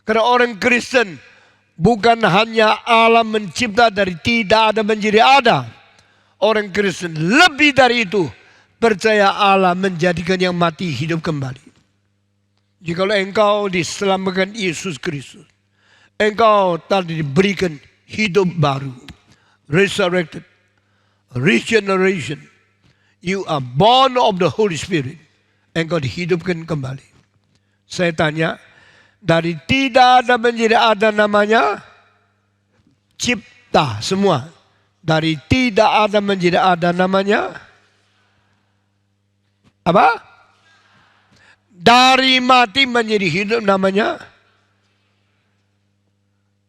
Karena orang Kristen bukan hanya Allah mencipta dari tidak ada menjadi ada. Orang Kristen lebih dari itu, percaya Allah menjadikan yang mati hidup kembali. Jikalau engkau diselamatkan Yesus Kristus, engkau tadi diberikan hidup baru, resurrected, regeneration. You are born of the Holy Spirit. Engkau dihidupkan kembali. Saya tanya, dari tidak ada menjadi ada namanya cipta semua. Dari tidak ada menjadi ada namanya apa? Dari mati menjadi hidup namanya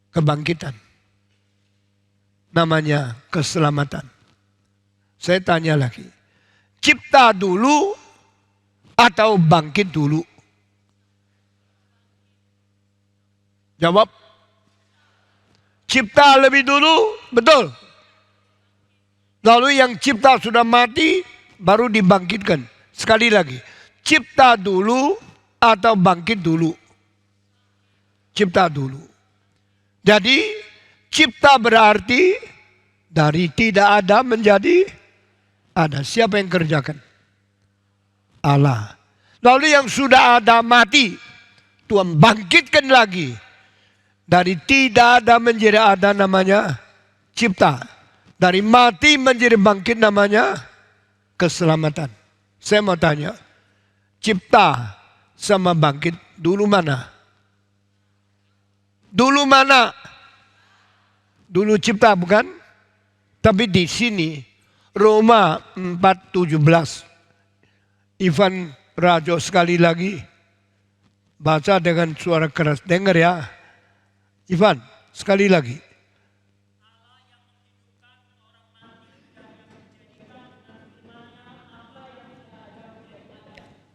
kebangkitan. Namanya keselamatan. Saya tanya lagi. Cipta dulu atau bangkit dulu? Jawab. Cipta lebih dulu, betul. Lalu yang cipta sudah mati, baru dibangkitkan. Sekali lagi. Cipta dulu atau bangkit dulu? Cipta dulu. Jadi cipta berarti dari tidak ada menjadi ada. Siapa yang kerjakan? Allah. Lalu yang sudah ada mati, Tuhan bangkitkan lagi. Dari tidak ada menjadi ada namanya cipta. Dari mati menjadi bangkit namanya keselamatan. Saya mau tanya, cipta sama bangkit dulu mana? Dulu mana? Dulu cipta bukan? Tapi di sini Roma 4:17. Ivan Rajo sekali lagi baca dengan suara keras. Dengar ya. Ivan sekali lagi.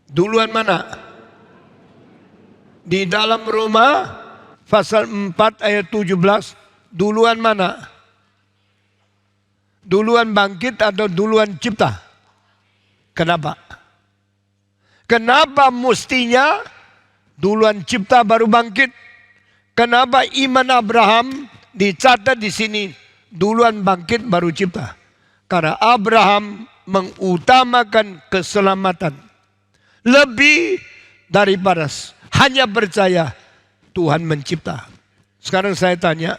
Duluan mana? Di dalam Roma pasal 4 ayat 17. Duluan mana? Duluan bangkit atau duluan cipta? Kenapa? Kenapa mestinya duluan cipta baru bangkit? Kenapa iman Abraham dicatat di sini duluan bangkit baru cipta? Karena Abraham mengutamakan keselamatan lebih daripada hanya percaya Tuhan mencipta. Sekarang saya tanya,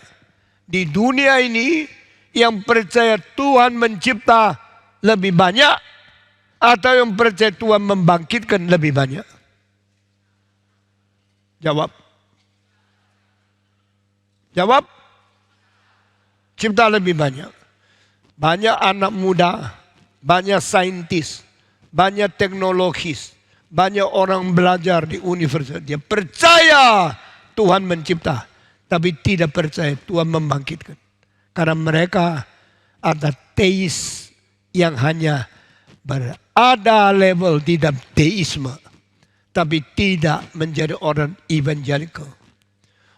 di dunia ini yang percaya Tuhan mencipta lebih banyak atau yang percaya Tuhan membangkitkan lebih banyak? Jawab. Jawab. Cipta lebih banyak. Banyak anak muda, banyak saintis, banyak teknologis, banyak orang belajar di universitas. Dia percaya Tuhan mencipta, tapi tidak percaya Tuhan membangkitkan. Karena mereka ada teis yang hanya berada level di dalam teisme, tapi tidak menjadi orang evangelical.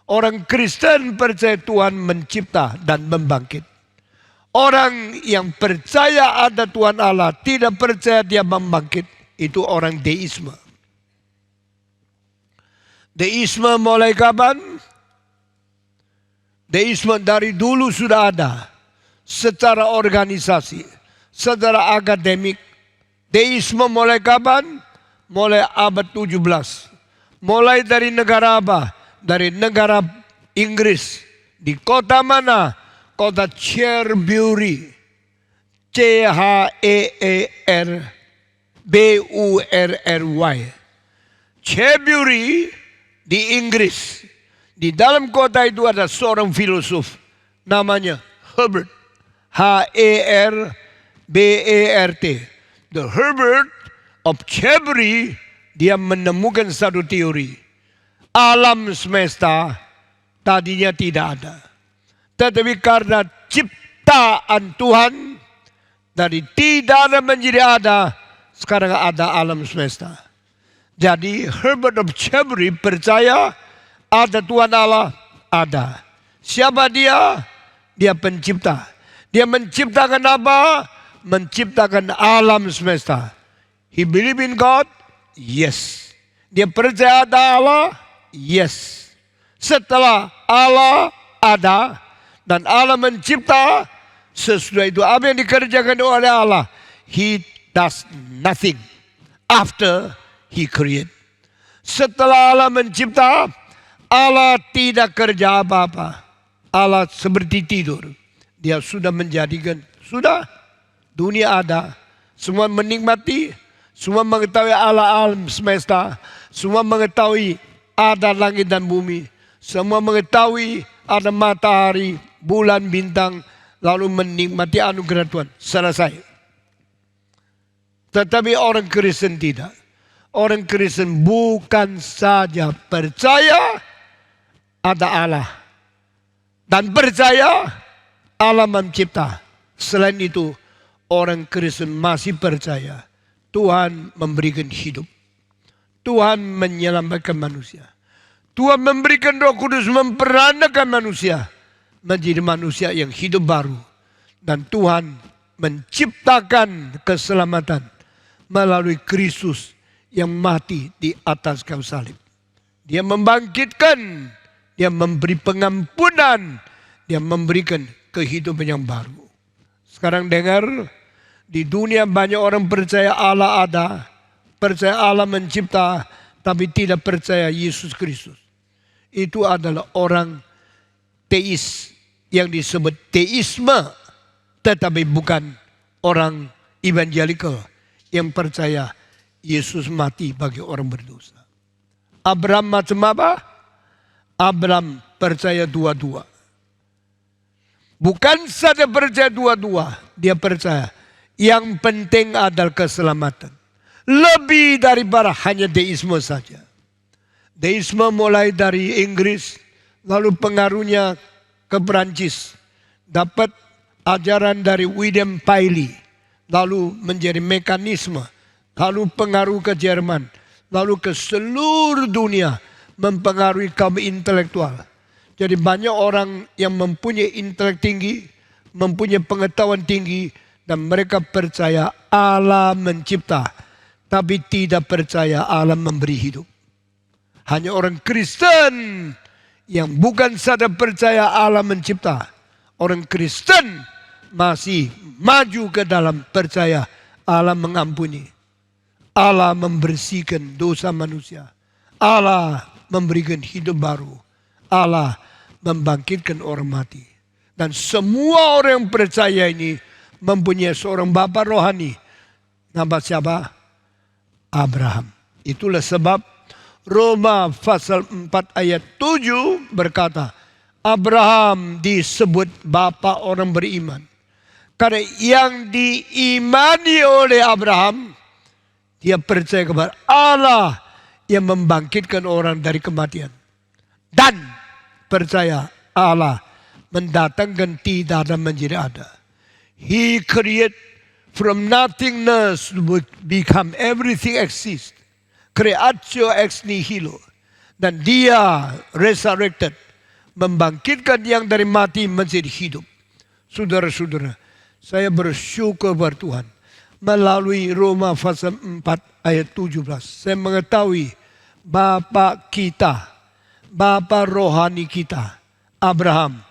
Orang Kristen percaya Tuhan mencipta dan membangkit. Orang yang percaya ada Tuhan Allah, tidak percaya dia membangkit, itu orang deisme. Deisme mulai kapan? Deisme dari dulu sudah ada. Secara organisasi, secara akademik. Deisme mulai kapan? Mulai abad 17. Mulai dari negara apa? Dari negara Inggris. Di kota mana? Kota Cherbury. Cherbury. Cherbury di Inggris. Di dalam kota itu ada seorang filosof namanya Herbert. Herbert. The Herbert of Cherbury, dia menemukan satu teori. Alam semesta tadinya tidak ada. Tetapi karena ciptaan Tuhan, dari tidak ada menjadi ada, sekarang ada alam semesta. Jadi Herbert of Cherbury percaya ada Tuhan Allah, ada. Siapa dia? Dia pencipta. Dia menciptakan apa? Menciptakan alam semesta. He believe in God? Yes. Dia percaya ada Allah? Yes. Setelah Allah ada dan Allah mencipta, sesudah itu apa yang dikerjakan oleh Allah? He does nothing after He create. Setelah Allah mencipta, Allah tidak kerja apa-apa. Allah seperti tidur. Dia sudah menjadikan, sudah dunia ada. Semua menikmati, semua mengetahui alam semesta, semua mengetahui ada langit dan bumi, semua mengetahui ada matahari, bulan, bintang, lalu menikmati anugerah Tuhan. Selesai. Tetapi orang Kristen tidak. Orang Kristen bukan saja percaya ada Allah dan percaya Allah mencipta. Selain itu, orang Kristen masih percaya Tuhan memberikan hidup. Tuhan menyelamatkan manusia. Tuhan memberikan Roh Kudus memperanakan manusia menjadi manusia yang hidup baru. Dan Tuhan menciptakan keselamatan melalui Kristus yang mati di atas kayu salib. Dia membangkitkan, dia memberi pengampunan, dia memberikan kehidupan yang baru. Sekarang dengar, di dunia banyak orang percaya Allah ada, percaya Allah mencipta, tapi tidak percaya Yesus Kristus. Itu adalah orang teis yang disebut teisme, tetapi bukan orang evangelical yang percaya Yesus mati bagi orang berdosa. Abraham macam apa? Abraham percaya dua-dua. Bukan saja percaya dua-dua, dia percaya yang penting adalah keselamatan. Lebih daripada hanya deisme saja. Deisme mulai dari Inggris, lalu pengaruhnya ke Perancis. Dapat ajaran dari William Paley, lalu menjadi mekanisme, lalu pengaruh ke Jerman, lalu ke seluruh dunia, mempengaruhi kaum intelektual. Jadi banyak orang yang mempunyai intelek tinggi, mempunyai pengetahuan tinggi, dan mereka percaya Allah mencipta. tapi tidak percaya Allah memberi hidup. Hanya orang Kristen yang bukan sadar percaya Allah mencipta. Orang Kristen masih maju ke dalam percaya Allah mengampuni. Allah membersihkan dosa manusia. Allah memberikan hidup baru. Allah membangkitkan orang mati. Dan semua orang yang percaya ini mempunyai seorang bapa rohani. Nama siapa? Abraham. Itulah sebab Roma pasal 4 ayat 7 berkata, Abraham disebut bapa orang beriman. Karena yang diimani oleh Abraham, dia percaya kepada Allah yang membangkitkan orang dari kematian. Dan percaya Allah mendatangkan tidak ada menjadi ada. He create from nothingness would become everything exists. Creatio ex nihilo. Dan dia resurrected. Membangkitkan yang dari mati menjadi hidup. Saudara-saudara, saya bersyukur kepada Tuhan. Melalui Roma pasal 4 ayat 17. Saya mengetahui Bapa kita, Bapa rohani kita, Abraham,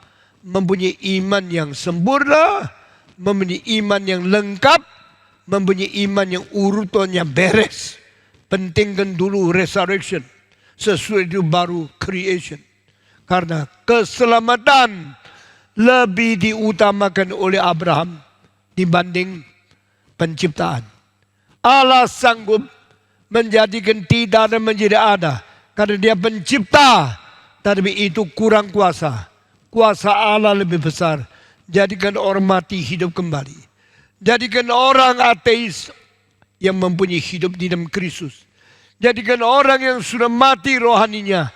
mempunyai iman yang sempurna, mempunyai iman yang lengkap, mempunyai iman yang urutannya beres. Pentingkan dulu resurrection, sesuai itu baru creation. Karena keselamatan lebih diutamakan oleh Abraham dibanding penciptaan. Allah sanggup menjadikan tidak ada menjadi ada. Karena dia pencipta, tapi itu kurang kuasa. Kuasa Allah lebih besar. Jadikan orang mati hidup kembali. Jadikan orang ateis yang mempunyai hidup di dalam Kristus. Jadikan orang yang sudah mati rohaninya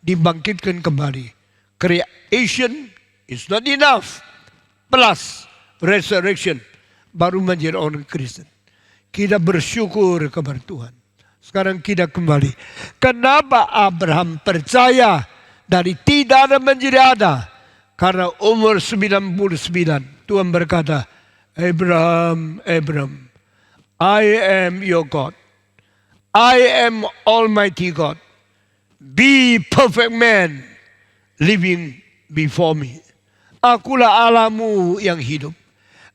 dibangkitkan kembali. Creation is not enough. Plus resurrection baru menjadi orang Kristen. Kita bersyukur kepada Tuhan. Sekarang kita kembali. Kenapa Abraham percaya dari tidak ada menjadi ada? Karena umur 99 Tuhan berkata, Abraham, Abraham, I am your God. I am Almighty God. Be perfect man living before me. Akulah Allahmu yang hidup.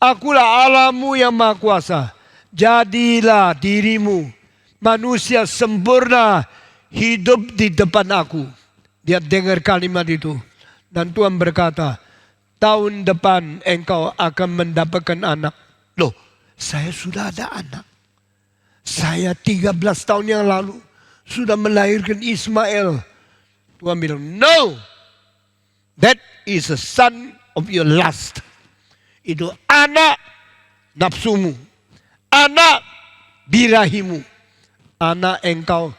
Akulah Allahmu yang maha kuasa. Jadilah dirimu manusia sempurna hidup di depan aku. Dia dengar kalimat itu. Dan Tuhan berkata, tahun depan engkau akan mendapatkan anak. Loh, saya sudah ada anak. Saya 13 tahun yang lalu sudah melahirkan Ismail. Tuhan bilang, no. That is a son of your lust. Itu anak nafsumu. Anak birahimu. Anak engkau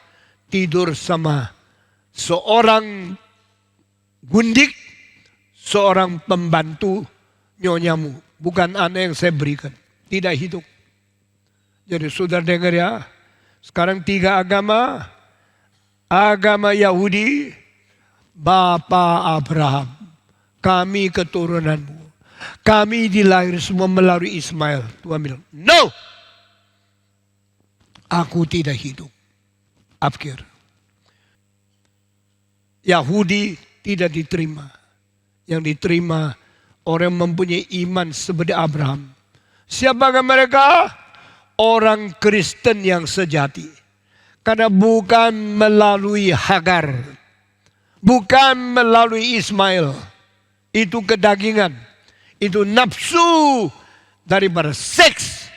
tidur sama seorang gundik, seorang pembantu nyonyamu. Bukan anak yang saya berikan. Tidak hidup. Jadi saudara dengar ya. Sekarang 3 agama. Agama Yahudi. Bapa Abraham. Kami keturunanmu. Kami dilahir semua melalui Ismail. Tuhan bilang, no. Aku tidak hidup. Akhir. Yahudi tidak diterima. Yang diterima orang mempunyai iman seperti Abraham. Siapakah mereka? Orang Kristen yang sejati. Karena bukan melalui Hagar. Bukan melalui Ismail. Itu kedagingan. Itu nafsu daripada seks.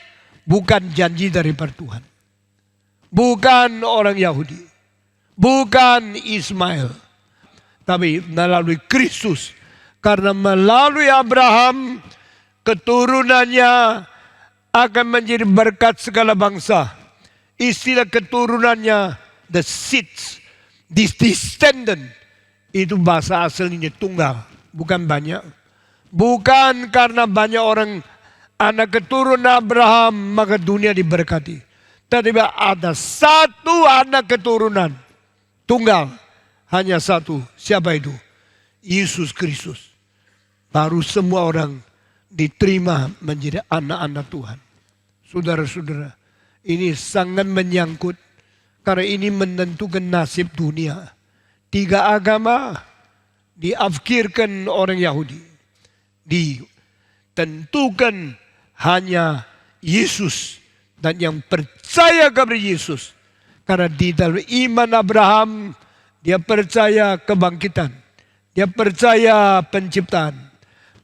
Bukan janji daripada Tuhan. Bukan orang Yahudi. Bukan Ismail. Tapi melalui Kristus. Karena melalui Abraham, keturunannya akan menjadi berkat segala bangsa. Istilah keturunannya, the seeds, this descendant, itu bahasa aslinya tunggal, bukan banyak. Bukan karena banyak orang anak keturunan Abraham, maka dunia diberkati. Tapi ada satu anak keturunan, tunggal, hanya satu. Siapa itu? Yesus Kristus. Baru semua orang diterima menjadi anak-anak Tuhan. Saudara-saudara, Ini sangat menyangkut karena ini menentukan nasib dunia. 3 agama diafkirkan orang Yahudi. Ditentukan hanya Yesus dan yang percaya kepada Yesus. Karena di dalam iman Abraham, dia percaya kebangkitan. Dia percaya penciptaan.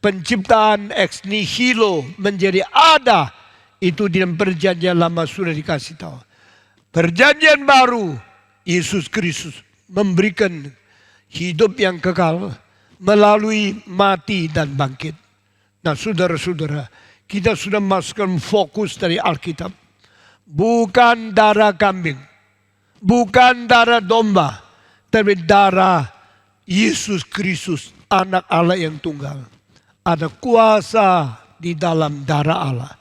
Penciptaan ex nihilo menjadi ada. Itu di dalam perjanjian lama sudah dikasih tahu. Perjanjian baru, Yesus Kristus memberikan hidup yang kekal melalui mati dan bangkit. Nah saudara-saudara, kita sudah masukkan fokus dari Alkitab. Bukan darah kambing, bukan darah domba, tapi darah Yesus Kristus, anak Allah yang tunggal. Ada kuasa di dalam darah Allah,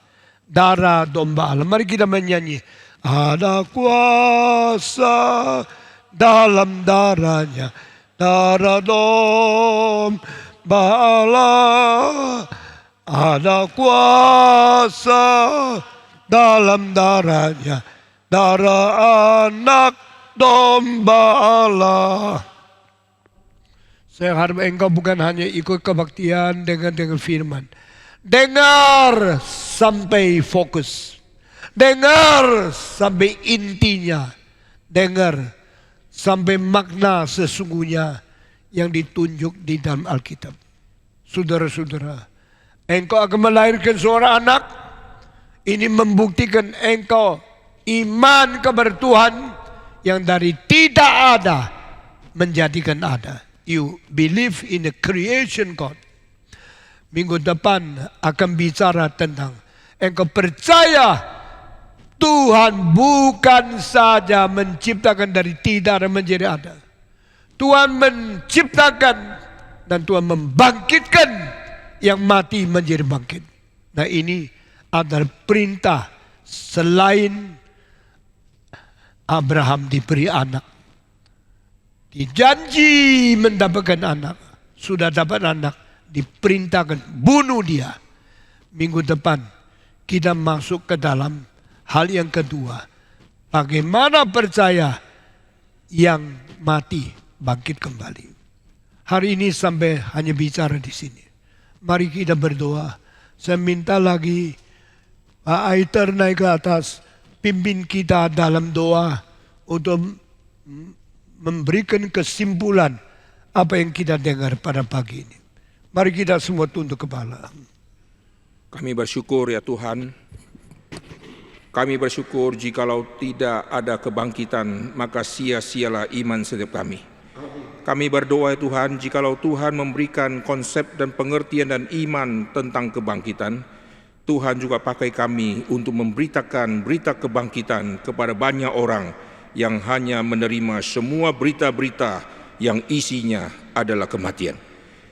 darah domba Allah. Mari kita menyanyi. Ada kuasa dalam darahnya, darah domba Allah. Ada kuasa dalam darahnya, darah anak domba Allah. Saya harap engkau bukan hanya ikut kebaktian dengan firman. Dengar sampai fokus. Dengar sampai intinya. Dengar sampai makna sesungguhnya yang ditunjuk di dalam Alkitab. Saudara-saudara, engkau akan melahirkan seorang anak. Ini membuktikan engkau iman kepada Tuhan yang dari tidak ada menjadikan ada. You believe in the creation God. Minggu depan akan bicara tentang engkau percaya Tuhan bukan saja menciptakan dari tidak dan menjadi ada. Tuhan menciptakan dan Tuhan membangkitkan yang mati menjadi bangkit. Nah ini adalah perintah selain Abraham diberi anak. Dijanji mendapatkan anak. Sudah dapat anak. Diperintahkan bunuh dia. Minggu depan kita masuk ke dalam hal yang kedua. Bagaimana percaya yang mati bangkit kembali. Hari ini sampai hanya bicara di sini. Mari kita berdoa. Saya minta lagi Pak Aiter naik ke atas. Pimpin kita dalam doa untuk memberikan kesimpulan apa yang kita dengar pada pagi ini. Mari kita semua tunduk kepala. Kami bersyukur ya Tuhan. Kami bersyukur jikalau tidak ada kebangkitan, maka sia-sialah iman setiap kami. Kami berdoa ya Tuhan, jikalau Tuhan memberikan konsep dan pengertian dan iman tentang kebangkitan, Tuhan juga pakai kami untuk memberitakan berita kebangkitan kepada banyak orang yang hanya menerima semua berita-berita yang isinya adalah kematian.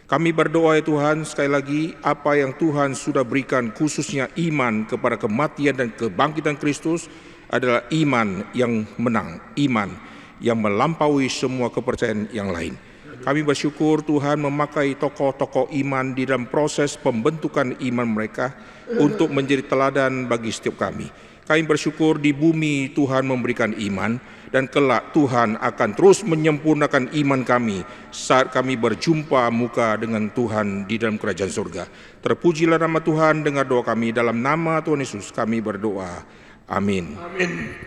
Kami berdoa ya Tuhan, sekali lagi apa yang Tuhan sudah berikan khususnya iman kepada kematian dan kebangkitan Kristus adalah iman yang menang, iman yang melampaui semua kepercayaan yang lain. Kami bersyukur Tuhan memakai tokoh-tokoh iman di dalam proses pembentukan iman mereka untuk menjadi teladan bagi setiap kami. Kami bersyukur di bumi Tuhan memberikan iman dan kelak Tuhan akan terus menyempurnakan iman kami saat kami berjumpa muka dengan Tuhan di dalam kerajaan surga. Terpujilah nama Tuhan, dengar doa kami dalam nama Tuhan Yesus kami berdoa. Amin. Amin.